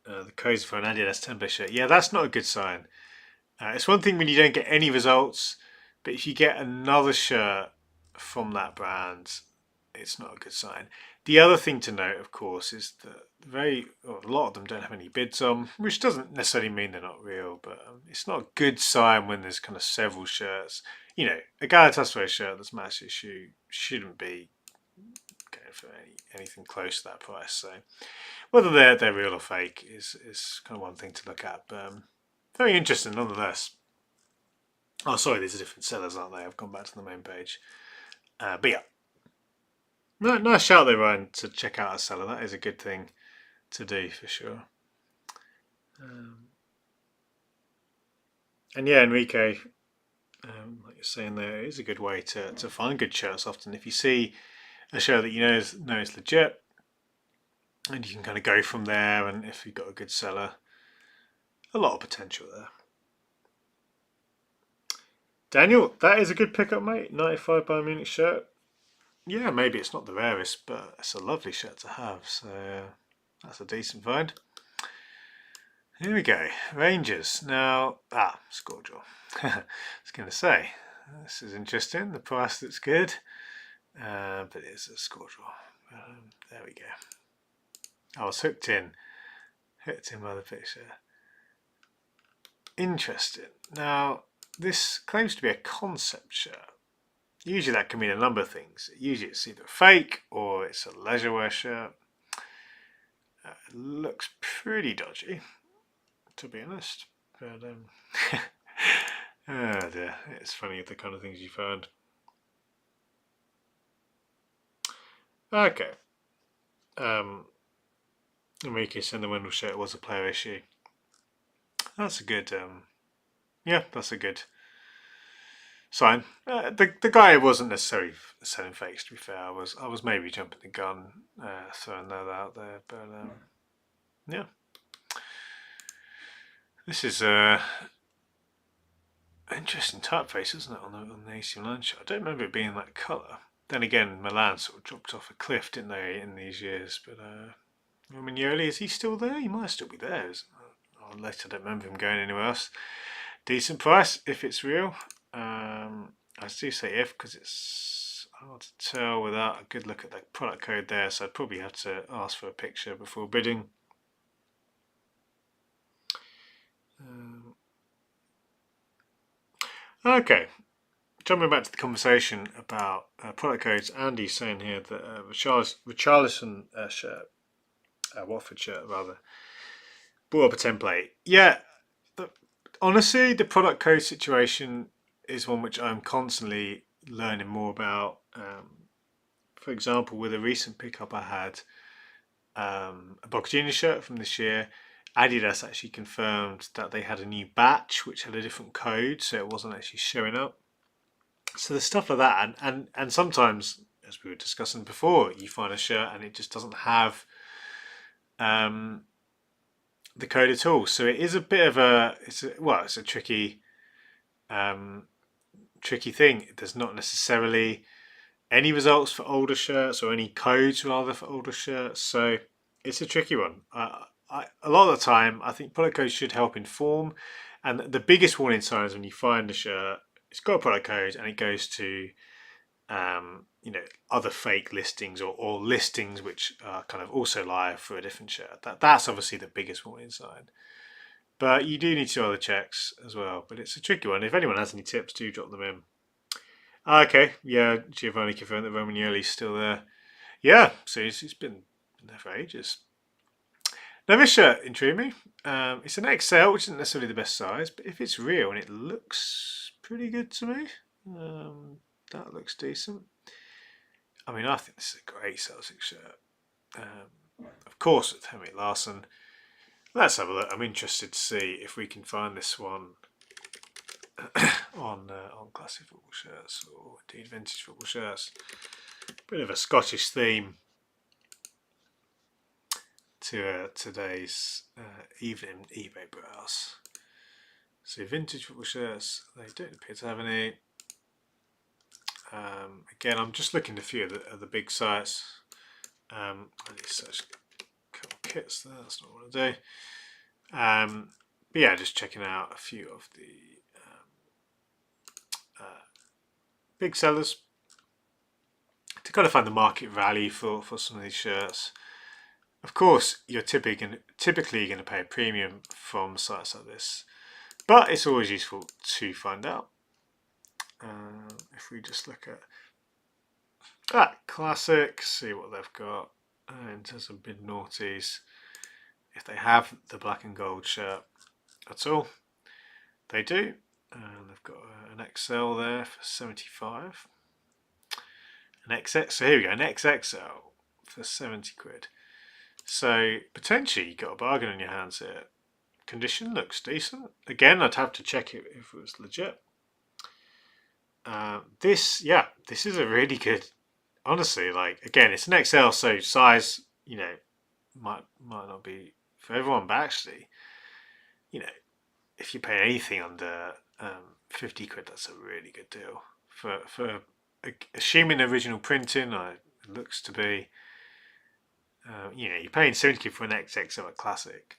the codes for an Adidas template shirt, yeah, that's not a good sign. It's one thing when you don't get any results, but if you get another shirt from that brand, it's not a good sign. The other thing to note, of course, is that a lot of them don't have any bids on, which doesn't necessarily mean they're not real, but it's not a good sign when there's kind of several shirts. A Galatasaray shirt that's match issue shouldn't be going for anything close to that price. So whether they're real or fake is kind of one thing to look at, but very interesting nonetheless. Oh, sorry, these are different sellers, aren't they? I've gone back to the main page. But yeah, nice shout there, Ryan, to check out a seller. That is a good thing to do for sure. And yeah, Enrique, like you're saying there, is a good way to find good shirts often. If you see a shirt that you know is legit, and you can kind of go from there, and if you've got a good seller, a lot of potential there. Daniel, that is a good pickup, mate. 95 Bayern Munich shirt. Yeah, maybe it's not the rarest, but it's a lovely shirt to have. So that's a decent find. Here we go. Rangers. Now, Scourgeal. I was going to say, this is interesting. The price looks good, but it's a Scourgeal. There we go. I was hooked in by the picture. Interesting. Now, this claims to be a concept shirt. Usually that can mean a number of things. Usually it's either fake or it's a leisure wear shirt. It looks pretty dodgy, to be honest. But oh dear, it's funny the kind of things you find. Okay. Enrique said the Wendell shirt was a player issue. That's a good. Yeah, that's a good sign. The guy wasn't necessarily selling fakes. To be fair, I was maybe jumping the gun, throwing that out there, but yeah. This is interesting typeface, isn't it, on the AC Milan shot? I don't remember it being that colour. Then again, Milan sort of dropped off a cliff, didn't they, in these years? But Romagnoli, is he still there? He might still be there. Unless I don't remember him going anywhere else. Decent price if it's real. I do say if because it's hard to tell without a good look at the product code there. So I'd probably have to ask for a picture before bidding. Okay, jumping back to the conversation about product codes, Andy's saying here that Richarlison shirt, Watford shirt rather, brought up a template. Yeah, honestly, the product code situation is one which I'm constantly learning more about. For example, with a recent pickup I had, a Boca Juniors shirt from this year, Adidas actually confirmed that they had a new batch which had a different code, so it wasn't actually showing up. So there's stuff like that, and sometimes, as we were discussing before, you find a shirt and it just doesn't have the code at all. So it is a bit of it's a tricky thing. There's not necessarily any results for older shirts or any codes rather for older shirts. So it's a tricky one. A lot of the time, I think product codes should help inform. And the biggest warning sign is when you find a shirt, it's got a product code and it goes to other fake listings or listings which are kind of also live for a different shirt. That's obviously the biggest warning sign. But you do need to do other checks as well. But it's a tricky one. If anyone has any tips, do drop them in. Okay, yeah, Giovanni confirmed that Romagnoli's still there. Yeah, so he's been there for ages. Now this shirt intrigued me. It's an XL, which isn't necessarily the best size, but if it's real and it looks pretty good to me, that looks decent. I mean, I think this is a great Celtic shirt. Of course, with Henrik Larsson. Let's have a look. I'm interested to see if we can find this one on classic football shirts or indeed vintage football shirts. Bit of a Scottish theme to today's evening eBay browse. So vintage football shirts, they don't appear to have any. Again, I'm just looking at a few of the big sites. I need to search a couple of kits there, that's not what I do. But yeah, just checking out a few of the big sellers to kind of find the market value for some of these shirts. Of course, you're typically going to pay a premium from sites like this, but it's always useful to find out. If we just look at Classic, see what they've got in terms of mid noughties, if they have the black and gold shirt at all. They do, and they've got an XL there for 75. An XX, so here we go, an XXL for 70 quid. So potentially you got a bargain on your hands here. Condition looks decent. Again, I'd have to check it if it was legit. This is a really good. Honestly, like again, it's an XL, so size, might not be for everyone, but actually, if you pay anything under 50 quid, that's a really good deal for assuming original printing. It looks to be. You're paying 70 quid for an XXL at Classic,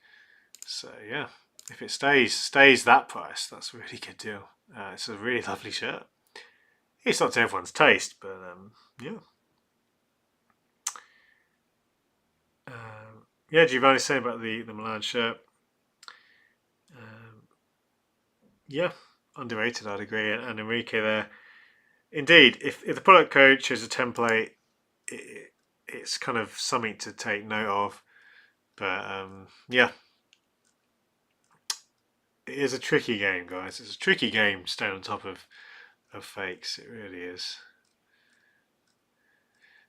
so yeah, if it stays that price, that's a really good deal. It's a really lovely shirt. It's not to everyone's taste, but yeah. Giovanni saying about the Milan shirt. Yeah, underrated, I'd agree. And Enrique there. Indeed, if the product code shows a template, it's kind of something to take note of. But yeah, it is a tricky game, guys. It's a tricky game staying on top of fakes. It really is.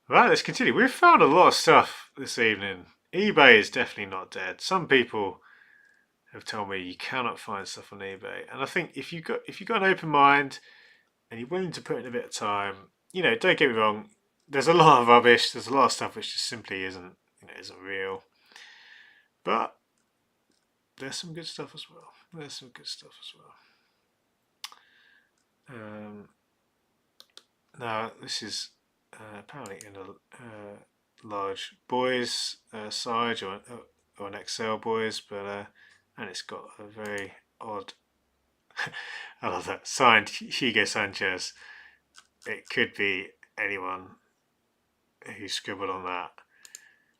Right, let's continue. We've found a lot of stuff this evening. eBay is definitely not dead. Some people have told me you cannot find stuff on eBay, and I think if you've got an open mind and you're willing to put in a bit of time, don't get me wrong. There's a lot of rubbish. There's a lot of stuff which just simply isn't real. But there's some good stuff as well. Now this is apparently in a large boys size or an XL boys, but and it's got a very odd. I love that, signed Hugo Sanchez. It could be anyone who scribbled on that,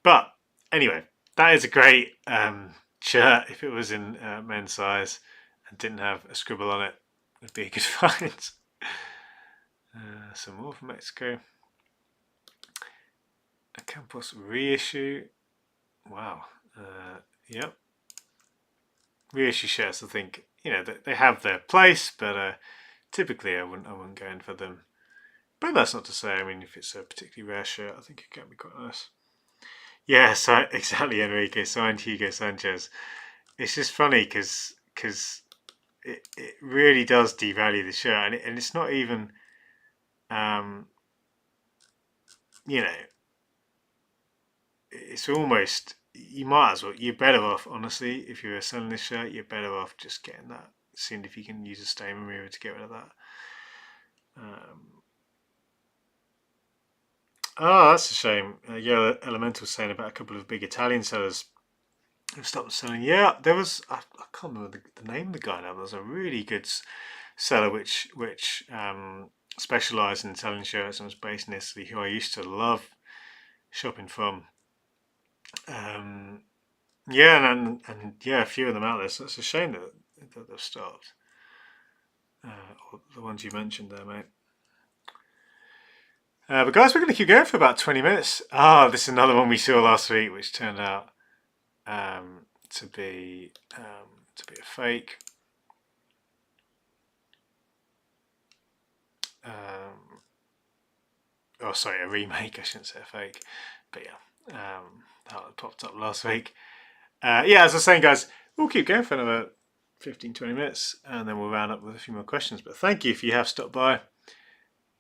but anyway, that is a great shirt. If it was in men's size and didn't have a scribble on it, would be a good find. Some more from Mexico. A Campos reissue. Wow. Yep. Reissue shirts, I think, they have their place, but typically I wouldn't go in for them. But that's not to say, if it's a particularly rare shirt, I think it can be quite nice. Yeah, so exactly, Enrique, signed Hugo Sanchez. It's just funny because it really does devalue the shirt, and it's not even, it's almost, you might as well, you're better off, honestly, if you're selling this shirt, you're better off just getting that, seeing if you can use a stain remover to get rid of that. That's a shame. Elemental saying about a couple of big Italian sellers who've stopped selling. Yeah, there was, I can't remember the name of the guy now. There was a really good seller which specialised in Italian shirts and was based in Italy, who I used to love shopping from. And a few of them out there. So it's a shame that they've stopped. The ones you mentioned there, mate. But guys, we're going to keep going for about 20 minutes. This is another one we saw last week, which turned out to be a fake. Oh, sorry, a remake. I shouldn't say a fake, but yeah, that popped up last week. Yeah, as I was saying, guys, we'll keep going for another 15-20 minutes, and then we'll round up with a few more questions. But thank you if you have stopped by.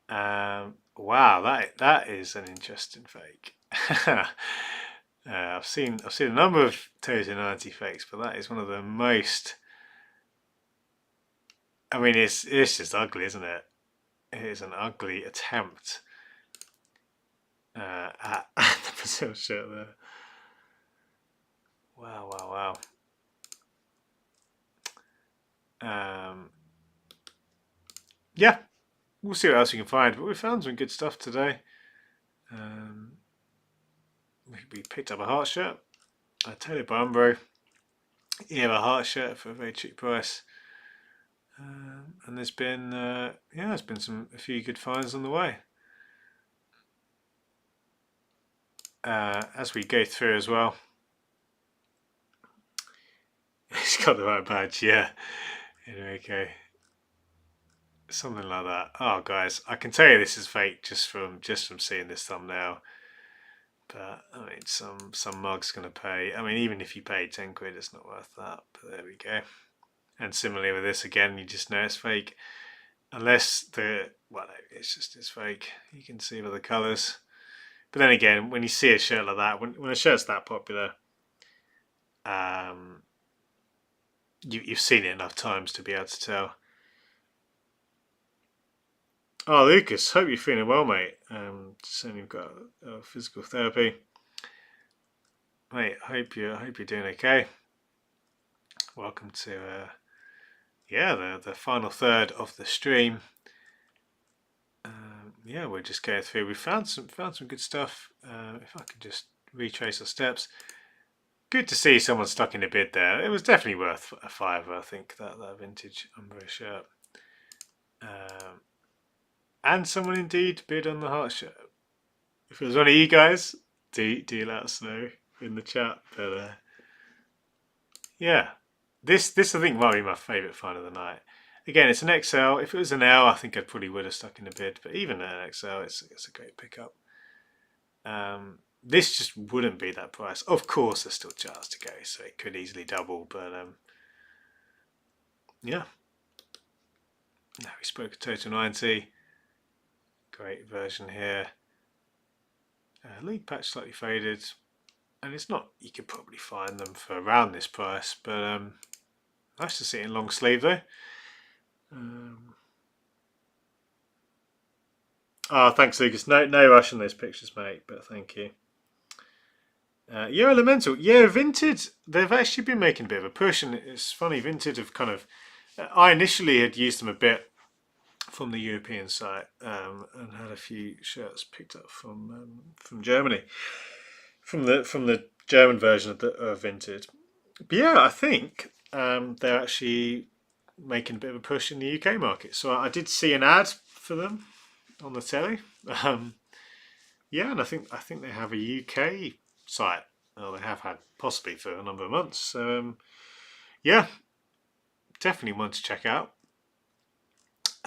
Wow, that is an interesting fake. I've seen a number of Total 90 fakes, but that is one of the most. I mean, it's just ugly, isn't it? It is an ugly attempt at the Brazil shirt there. Wow, wow, wow. Yeah, we'll see what else we can find. But we found some good stuff today. We picked up a heart shirt, Tailored by Umbro. You have a heart shirt for a very cheap price. And there's been there's been a few good finds on the way. As we go through as well. He's got the right badge, yeah. Anyway, okay. Something like that. Oh, guys, I can tell you this is fake just from seeing this thumbnail. But I mean, some mug's gonna pay. I mean, even if you paid 10 quid, it's not worth that. But there we go. And similarly with this, again, you just know it's fake, unless it's fake. You can see by the colours. But then again, when you see a shirt like that, when a shirt's that popular, you've seen it enough times to be able to tell. Oh, Lucas, hope you're feeling well, mate. Saying you've got physical therapy, mate. Hope you're doing okay. Welcome to the final third of the stream. Yeah, we're just going through. We found some good stuff. If I could just retrace our steps. Good to see someone stuck in a bid there. It was definitely worth a £5, I think, that vintage Umbro shirt. And someone indeed bid on the heart shirt. If it was one of you guys, do let us know in the chat. But yeah, this I think might be my favourite find of the night. Again, it's an XL. If it was an L, I think I probably would have stuck in a bid. But even an XL, it's a great pickup. This just wouldn't be that price. Of course, there's still a chance to go, so it could easily double. But yeah. Now we spoke of Total 90. Great version here. League patch slightly faded, and it's not. You could probably find them for around this price, but nice to see it in long sleeve though. Oh, thanks, Lucas. No rush on those pictures, mate. But thank you. Yeah, Elemental. Yeah, Vinted. They've actually been making a bit of a push, and it's funny. Vinted have kind of. I initially had used them a bit from the European site, and had a few shirts picked up from Germany, from the German version of Vinted. But yeah, I think they're actually making a bit of a push in the UK market. So I did see an ad for them on the telly. Yeah, and I think they have a UK site. Well, they have had possibly for a number of months. So yeah, definitely one to check out.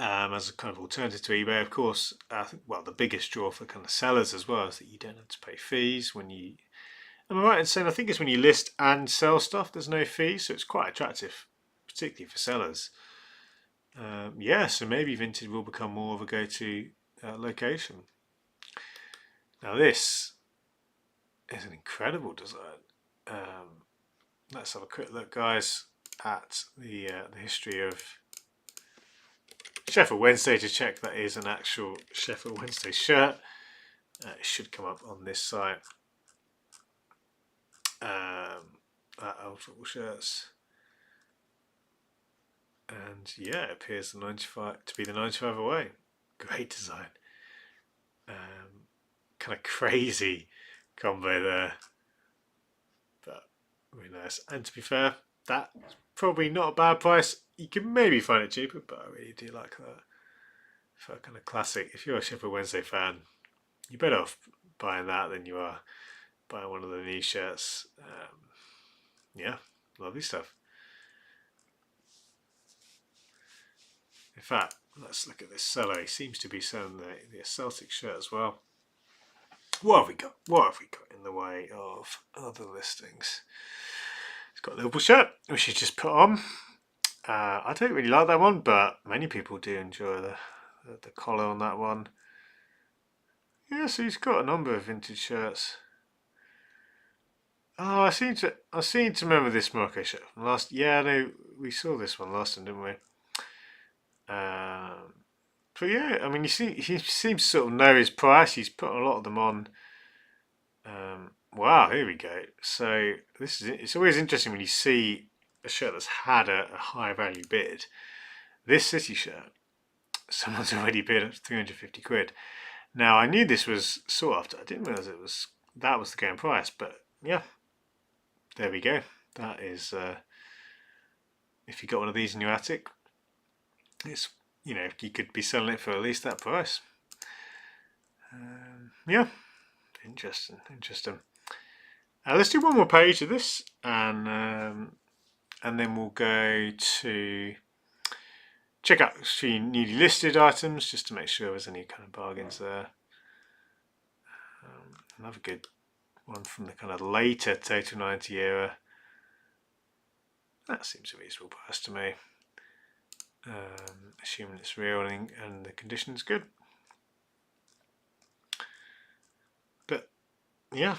As a kind of alternative to eBay, of course. I think, well, the biggest draw for kind of sellers as well is that you don't have to pay fees when you. Am I right in saying I think it's when you list and sell stuff, there's no fees, so it's quite attractive, particularly for sellers. Yeah, so maybe Vinted will become more of a go-to location. Now this is an incredible design. Let's have a quick look, guys, at the history of Sheffield Wednesday to check that is an actual Sheffield Wednesday shirt. It should come up on this site. Old Football Shirts. And yeah, it appears to be the 95 away. Great design. Kind of crazy combo there. But really nice. And to be fair, that's probably not a bad price. You can maybe find it cheaper, but I really do like that. For a kind of classic. If you're a Sheffield Wednesday fan, you're better off buying that than you are buying one of the new shirts. yeah, lovely stuff. In fact, let's look at this seller. He seems to be selling the Celtic shirt as well. What have we got? What have we got in the way of other listings? He's got a Liverpool shirt, which he's just put on. I don't really like that one, but many people do enjoy the collar on that one. Yeah, so he's got a number of vintage shirts. Oh, I seem to remember this Morocco shirt from last. Yeah, no, we saw this one last time, didn't we? But yeah, I mean, he seems to sort of know his price. He's put a lot of them on. Wow, here we go. So it's always interesting when you see a shirt that's had a high value bid. This City shirt, someone's already bid at 350 quid. Now I knew this was sought after. I didn't realise that was the going price. But yeah, there we go. That is, if you got one of these in your attic, it's, you know, you could be selling it for at least that price. Yeah, interesting. Let's do one more page of this, and then we'll go to check out a few newly listed items just to make sure there's any kind of bargains there. Another good one from the kind of later Total 90 era. That seems a reasonable price to me, assuming it's real and the condition's good. But yeah,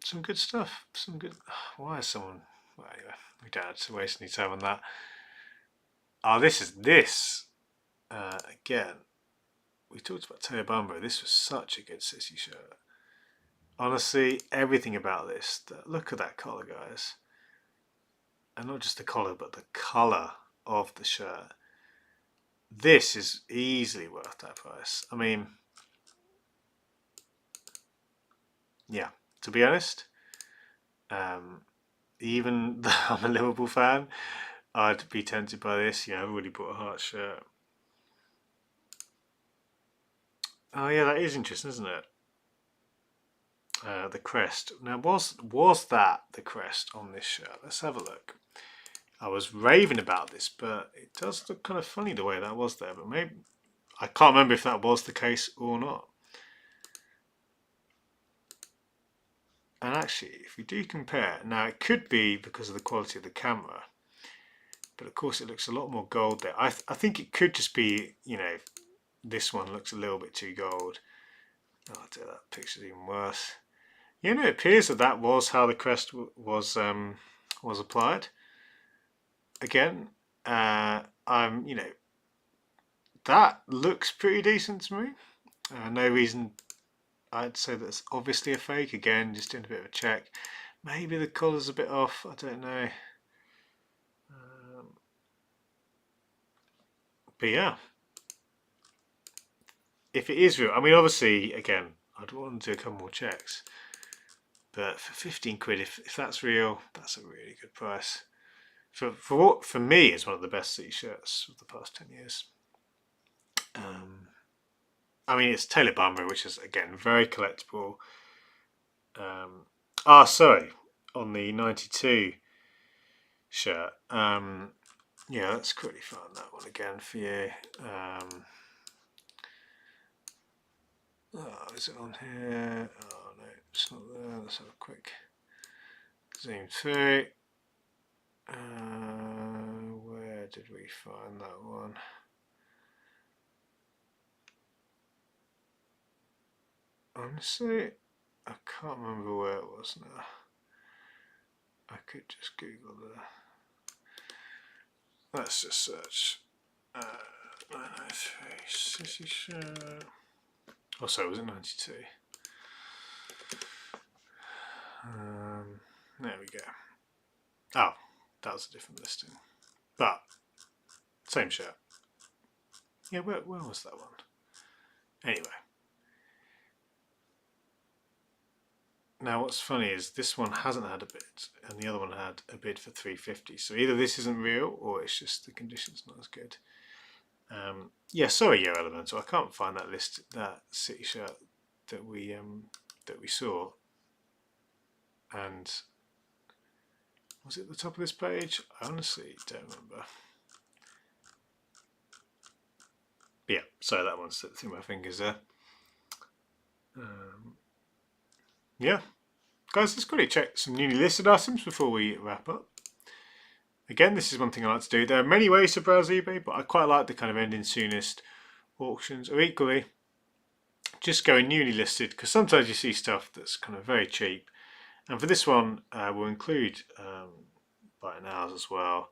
some good stuff. Some good. Why is someone? Well, anyway, we don't have to waste any time on that. Oh, this again. We talked about Tailored By Umbro. This was such a good City shirt. Honestly, everything about this. Look at that collar, guys. And not just the collar, but the colour of the shirt. This is easily worth that price. I mean, yeah, to be honest, even though I'm a Liverpool fan, I'd be tempted by this. You know, I've already bought a Hearts shirt. Oh yeah, that is interesting, isn't it? The crest. Now, was that the crest on this shirt? Let's have a look. I was raving about this, but it does look kind of funny the way that was there. But maybe I can't remember if that was the case or not. And actually, if we do compare, now it could be because of the quality of the camera, but of course it looks a lot more gold there. I think it could just be, you know, this one looks a little bit too gold. Oh dear, that picture's even worse. You know, it appears that was how the crest was applied. Again, you know, that looks pretty decent to me. No reason I'd say that's obviously a fake. Again, just doing a bit of a check. Maybe the colour's a bit off. I don't know. But yeah, if it is real, I mean, obviously, again, I'd want to do a couple more checks. But for 15 quid, if that's real, that's a really good price. For me, it's one of the best City shirts of the past 10 years. I mean, it's Tailored By Umbro, which is, again, very collectible. Sorry, on the 92 shirt. Yeah, let's quickly find that one again for you. Is it on here? Oh no, it's not there. Let's have a quick zoom through. Where did we find that one? Honestly, I can't remember where it was now. I could just Google let's just search 993 City shirt. Oh, sorry, was it 92? There we go. Oh, that was a different listing. But, same shirt. Yeah, where was that one? Anyway. Now what's funny is this one hasn't had a bid and the other one had a bid for 350. So either this isn't real or it's just the condition's not as good. Yeah, sorry, Yo Elemental, I can't find that City shirt that we saw. And Was it the top of this page? I honestly don't remember. But yeah, so that one slipped through my fingers there. Yeah, guys, let's quickly check some newly listed items before we wrap up. Again, this is one thing I like to do. There are many ways to browse eBay, but I quite like the kind of ending soonest auctions, or equally just going newly listed, because sometimes you see stuff that's kind of very cheap. And for this one, we'll include buy nows as well.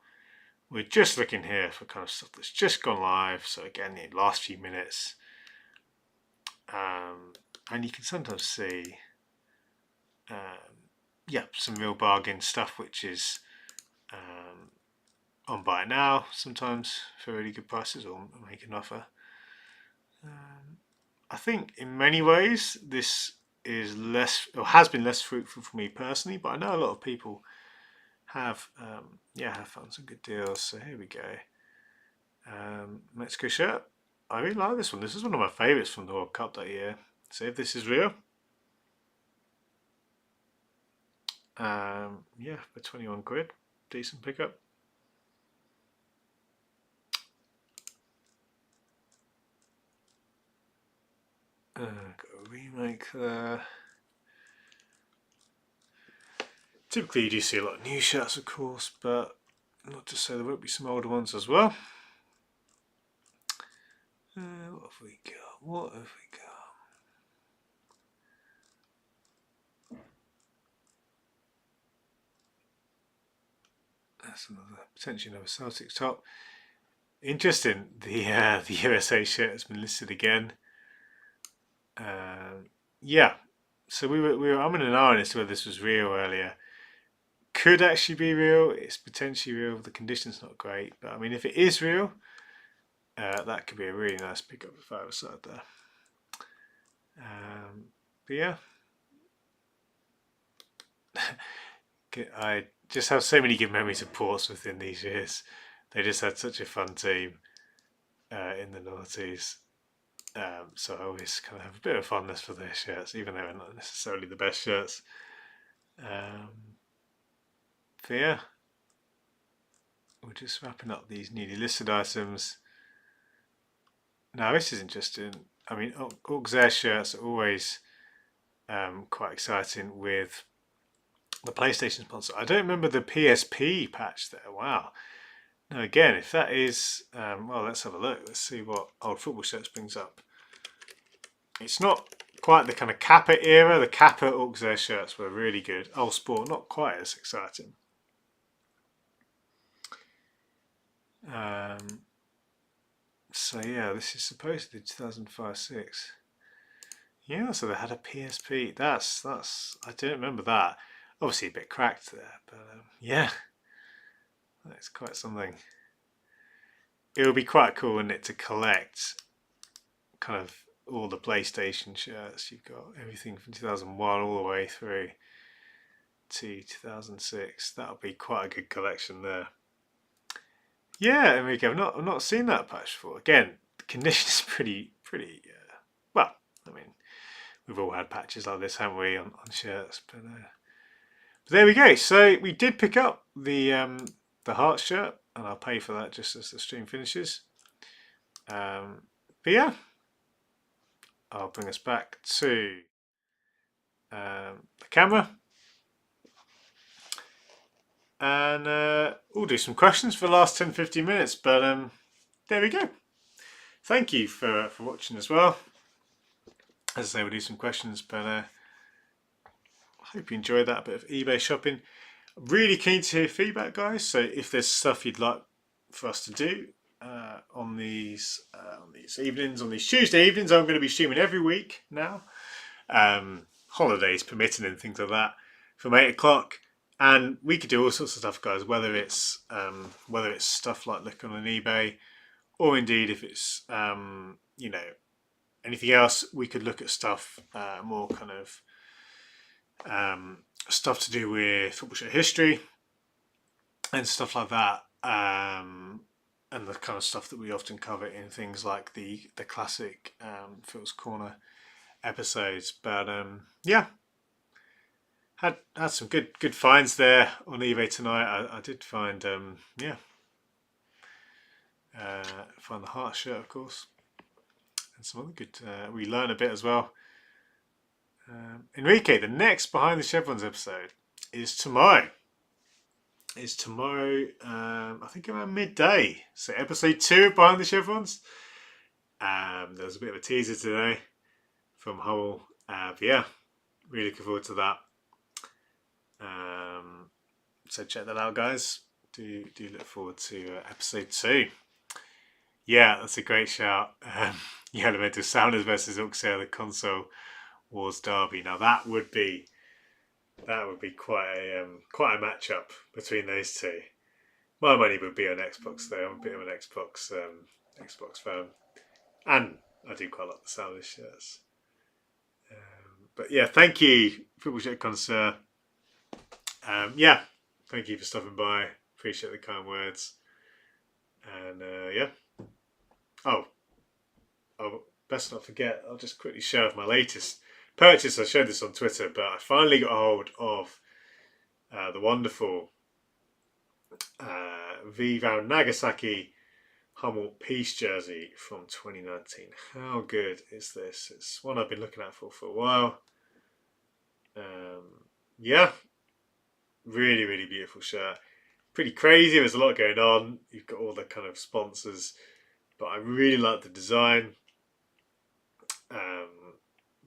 We're just looking here for kind of stuff that's just gone live. So again, the last few minutes. And you can sometimes see, yeah, some real bargain stuff, which is on buy now sometimes for really good prices, or make an offer. I think in many ways this is less, or has been less fruitful for me personally, but I know a lot of people have have found some good deals. So here we go. Mexico shirt. I really like this one. This is one of my favourites from the World Cup that year. So if this is real, yeah, for 21 quid, decent pickup. Got a remake there. Typically you do see a lot of new shirts, of course, but not to say there won't be some older ones as well. What have we got? What have we got? That's another, potentially another Celtic top. Interesting, the USA shirt has been listed again. Yeah, so we were I'm in an hour as to whether this was real earlier. Could actually be real. It's potentially real. The condition's not great, but I mean, if it is real, that could be a really nice pickup if I was sat there. But yeah, I just have so many good memories of Portsmouth in these years. They just had such a fun team in the noughties. So I always kind of have a bit of fondness for their shirts, even though they're not necessarily the best shirts. But yeah, we're just wrapping up these newly listed items. Now this is interesting. I mean, Auxerre shirts are always quite exciting with the PlayStation sponsor. I don't remember the PSP patch there. Wow. Now again, if that is, well, let's have a look. Let's see what old football shirts brings up. It's not quite the kind of Kappa era. The Kappa Auxerre shirts were really good. Old Sport, not quite as exciting. So yeah, this is supposedly 2005-06. Yeah, so they had a PSP. That's I don't remember that. Obviously a bit cracked there, but yeah, that's quite something. It would be quite cool, wouldn't it, to collect kind of all the PlayStation shirts. You've got everything from 2001 all the way through to 2006. That would be quite a good collection there. Yeah, Enrique, I've not seen that patch before. Again, the condition is pretty. Well, I mean, we've all had patches like this, haven't we, on shirts? But there we go. So we did pick up the Heart shirt, and I'll pay for that just as the stream finishes. But yeah, I'll bring us back to the camera. And we'll do some questions for the last 10-15 minutes. But there we go. Thank you for watching as well. As I say, we'll do some questions, but I hope you enjoyed that bit of eBay shopping. Really keen to hear feedback, guys. So if there's stuff you'd like for us to do on these evenings, on these Tuesday evenings, I'm going to be streaming every week now. Holidays permitting and things like that, from 8 o'clock. And we could do all sorts of stuff, guys. Whether it's stuff like looking on eBay, or indeed if it's you know, anything else. We could look at stuff more kind of stuff to do with football show history and stuff like that, and the kind of stuff that we often cover in things like the classic Phil's Corner episodes. But yeah, had some good finds there on eBay tonight. I did find find the Heart shirt, of course, and some other good. We learn a bit as well. Enrique, the next Behind the Chevrons episode is tomorrow. I think around midday. So episode 2 of Behind the Chevrons. There was a bit of a teaser today from Hummel. But yeah, really looking forward to that. So check that out, guys. Do look forward to episode 2. Yeah, that's a great shout. Elemental Sounders versus Auxerre, the console wars derby. Now that would be quite a matchup between those two. My money would be on Xbox though. I'm a bit of an Xbox fan, and I do quite like the Sounders shirts. But yeah, thank you, Football Shirt Connoisseur. Yeah, thank you for stopping by. Appreciate the kind words. And yeah. Oh, best not forget, I'll just quickly show off my latest purchase. I showed this on Twitter, but I finally got a hold of the wonderful Viva Nagasaki Hummel Peace jersey from 2019. How good is this? It's one I've been looking at for a while. Yeah, really beautiful shirt. Pretty crazy. There's a lot going on. You've got all the kind of sponsors, but I really like the design.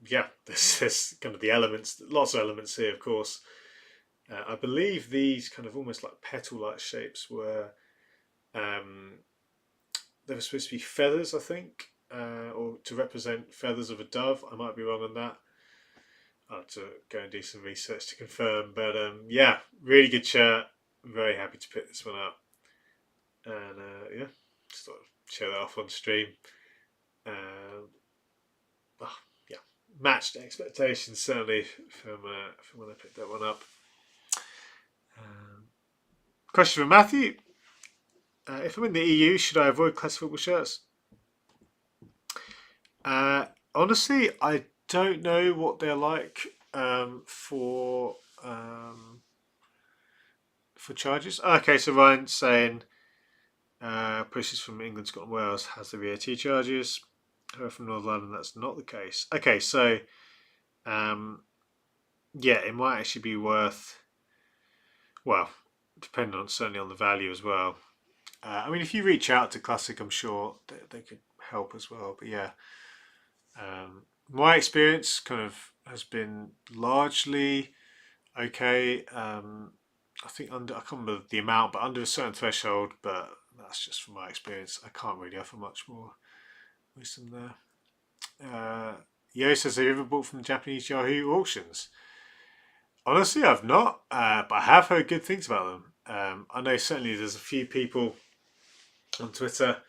Yeah, there's kind of the elements, lots of elements here, of course. I believe these kind of almost like petal-like shapes were they were supposed to be feathers, I think, or to represent feathers of a dove. I might be wrong on that. I'll have to go and do some research to confirm. But yeah, really good shirt. I'm very happy to pick this one up. And yeah, just thought I'd show that off on stream. Yeah, matched expectations certainly from when I picked that one up. Question from Matthew. If I'm in the EU, should I avoid classic football shirts? Honestly, I don't know what they're like for charges. Okay, so Ryan's saying purchases from England, Scotland, Wales has the VAT charges. However, from Northern Ireland, that's not the case. Okay, so yeah, it might actually be worth. Well, depending on certainly on the value as well. I mean, if you reach out to Classic, I'm sure they could help as well. But yeah, my experience kind of has been largely okay. I think I can't remember the amount, but under a certain threshold. But that's just from my experience. I can't really offer much more wisdom there. Yo says, have you ever bought from Japanese Yahoo auctions? Honestly, I've not, but I have heard good things about them. I know certainly there's a few people on Twitter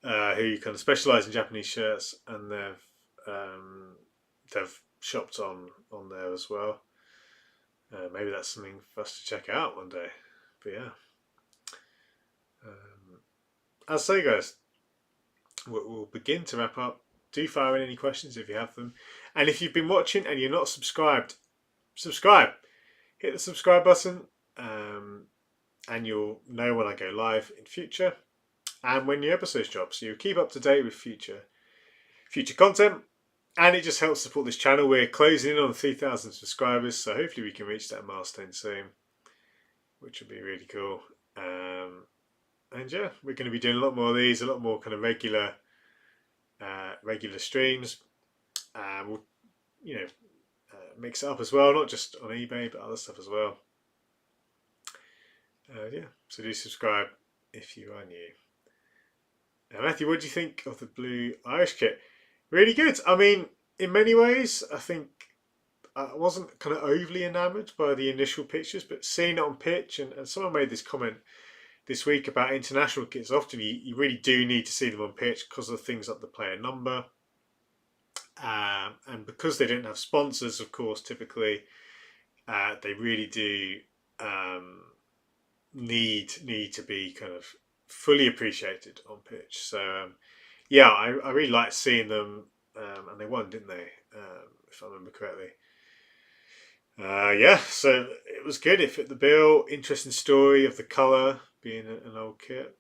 who kind of specialise in Japanese shirts, and they've shopped on there as well. Maybe that's something for us to check out one day. But yeah, as I say, guys, we'll begin to wrap up. Do fire in any questions if you have them, and if you've been watching and you're not subscribed, subscribe. Hit the subscribe button, and you'll know when I go live in future and when new episodes drop, so you'll keep up to date with future content, and it just helps support this channel. We're closing in on 3,000 subscribers, so hopefully we can reach that milestone soon, which would be really cool. And yeah, we're going to be doing a lot more of these, a lot more kind of regular streams. We'll mix it up as well, not just on eBay but other stuff as well. Yeah, so do subscribe if you are new. Now, Matthew, what do you think of the blue Irish kit? Really good. I mean, in many ways, I think I wasn't kind of overly enamoured by the initial pictures, but seeing it on pitch, and someone made this comment this week about international kits. Often you really do need to see them on pitch because of things like the player number, and because they don't have sponsors, of course, typically they really do need to be kind of fully appreciated on pitch. So yeah, I really liked seeing them, and they won, didn't they? If I remember correctly. Yeah, so it was good. It fit the bill. Interesting story of the colour being an old kit,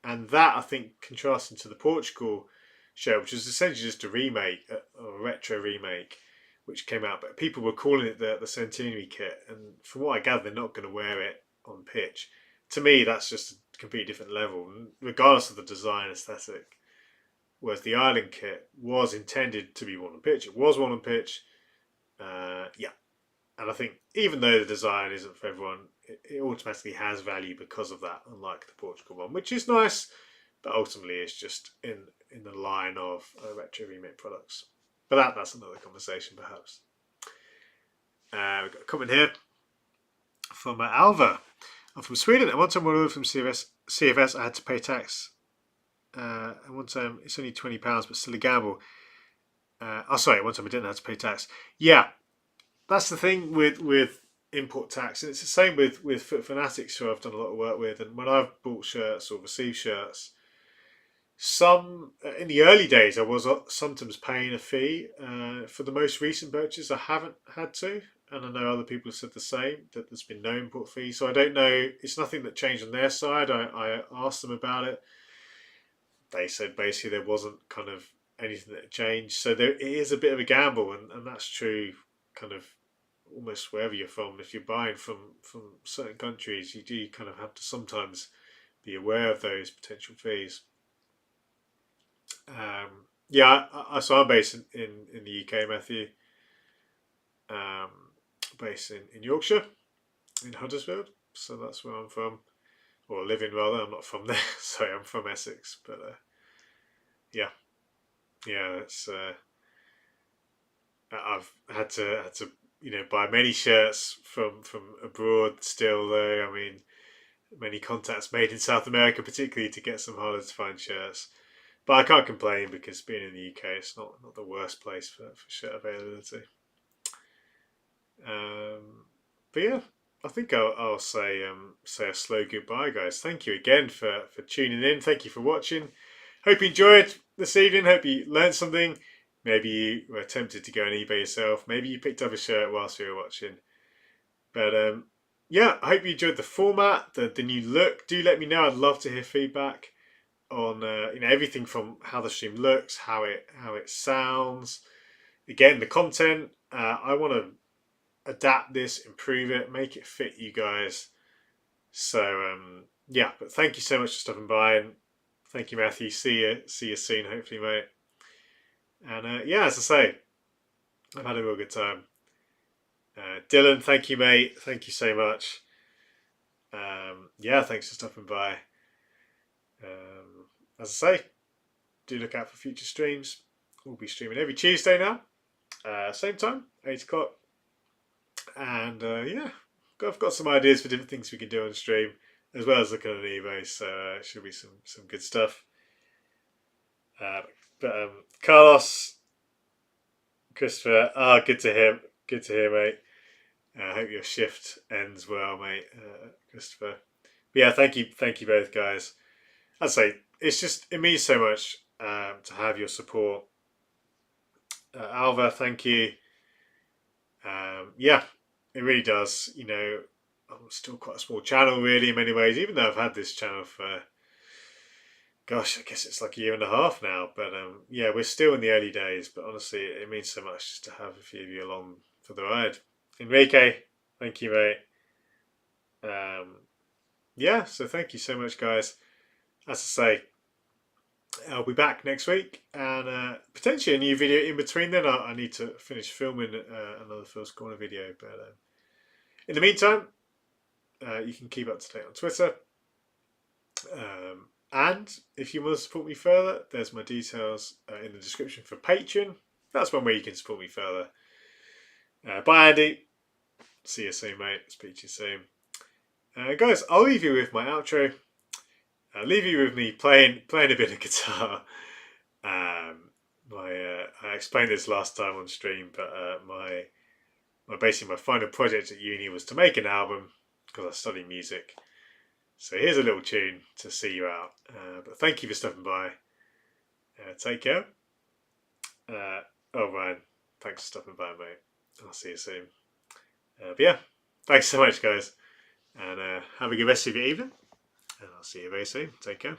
and that I think contrasting to the Portugal show, which was essentially just a remake, a retro remake, which came out, but people were calling it the centenary kit, and from what I gather, they're not going to wear it on pitch. To me, that's just a completely different level, regardless of the design aesthetic. Whereas the Ireland kit was intended to be worn on pitch, it was worn on pitch. Yeah, and I think even though the design isn't for everyone, it automatically has value because of that, unlike the Portugal one, which is nice, but ultimately it's just in the line of retro remake products. But that's another conversation, perhaps. We've got a comment here from Alva. I'm from Sweden. At one time, when I ordered from CFS, I had to pay tax. And one time, it's only £20, but still a gamble. Sorry, one time I didn't have to pay tax. Yeah, that's the thing with import tax, and it's the same with Foot Fanatics, who I've done a lot of work with. And when I've bought shirts or received shirts, some in the early days I was sometimes paying a fee. For the most recent purchase, I haven't had to, and I know other people have said the same, that there's been no import fee. So I don't know. It's nothing that changed on their side. I asked them about it. They said basically there wasn't kind of anything that changed. So there it is a bit of a gamble, and that's true kind of almost wherever you're from. If you're buying from certain countries, you do kind of have to sometimes be aware of those potential fees. Yeah, so I'm based in the UK, Matthew. Um, Based in Yorkshire, in Huddersfield. So that's where I'm from, or living rather. I'm not from there. Sorry, I'm from Essex. But yeah, yeah, it's I've had to buy many shirts from abroad. Still, though, I mean, many contacts made in South America, particularly to get some harder to find shirts. But I can't complain because being in the UK, it's not the worst place for shirt availability. But yeah, I think I'll say a slow goodbye, guys. Thank you again for tuning in. Thank you for watching. Hope you enjoyed this evening. Hope you learned something. Maybe you were tempted to go on eBay yourself. Maybe you picked up a shirt whilst you were watching. But yeah, I hope you enjoyed the format, the new look. Do let me know. I'd love to hear feedback on everything from how the stream looks, how it sounds. Again, the content. I want to adapt this, improve it, make it fit you guys. So yeah, but thank you so much for stopping by, and thank you, Matthew. See you soon, hopefully, mate. And yeah, as I say, I've had a real good time. Dylan, thank you, mate. Thank you so much. Yeah, thanks for stopping by. As I say, do look out for future streams. We'll be streaming every Tuesday now, same time, 8 o'clock. And yeah, I've got some ideas for different things we can do on stream, as well as looking at eBay. So it should be some good stuff. But Carlos, Christopher, good to hear. Good to hear, mate. I hope your shift ends well, mate, Christopher. But yeah, thank you both, guys. I'd say it means so much to have your support. Alva, thank you. Yeah, it really does. I'm still quite a small channel, really, in many ways, even though I've had this channel for, gosh, I guess it's like a year and a half now. But yeah, we're still in the early days. But honestly, it means so much just to have a few of you along for the ride. Enrique, thank you, mate. Yeah, so thank you so much, guys. As I say, I'll be back next week, and potentially a new video in between. Then I need to finish filming another First Corner video. But in the meantime, you can keep up to date on Twitter. And if you want to support me further, there's my details in the description for Patreon. That's one way you can support me further. Bye, Andy. See you soon, mate. Speak to you soon. Guys, I'll leave you with my outro. I'll leave you with me playing a bit of guitar. I explained this last time on stream, but basically my final project at uni was to make an album because I study music. So here's a little tune to see you out. But thank you for stopping by. Take care. Ryan, thanks for stopping by, mate. I'll see you soon. But yeah, thanks so much, guys, and have a good rest of your evening. And I'll see you very soon. Take care.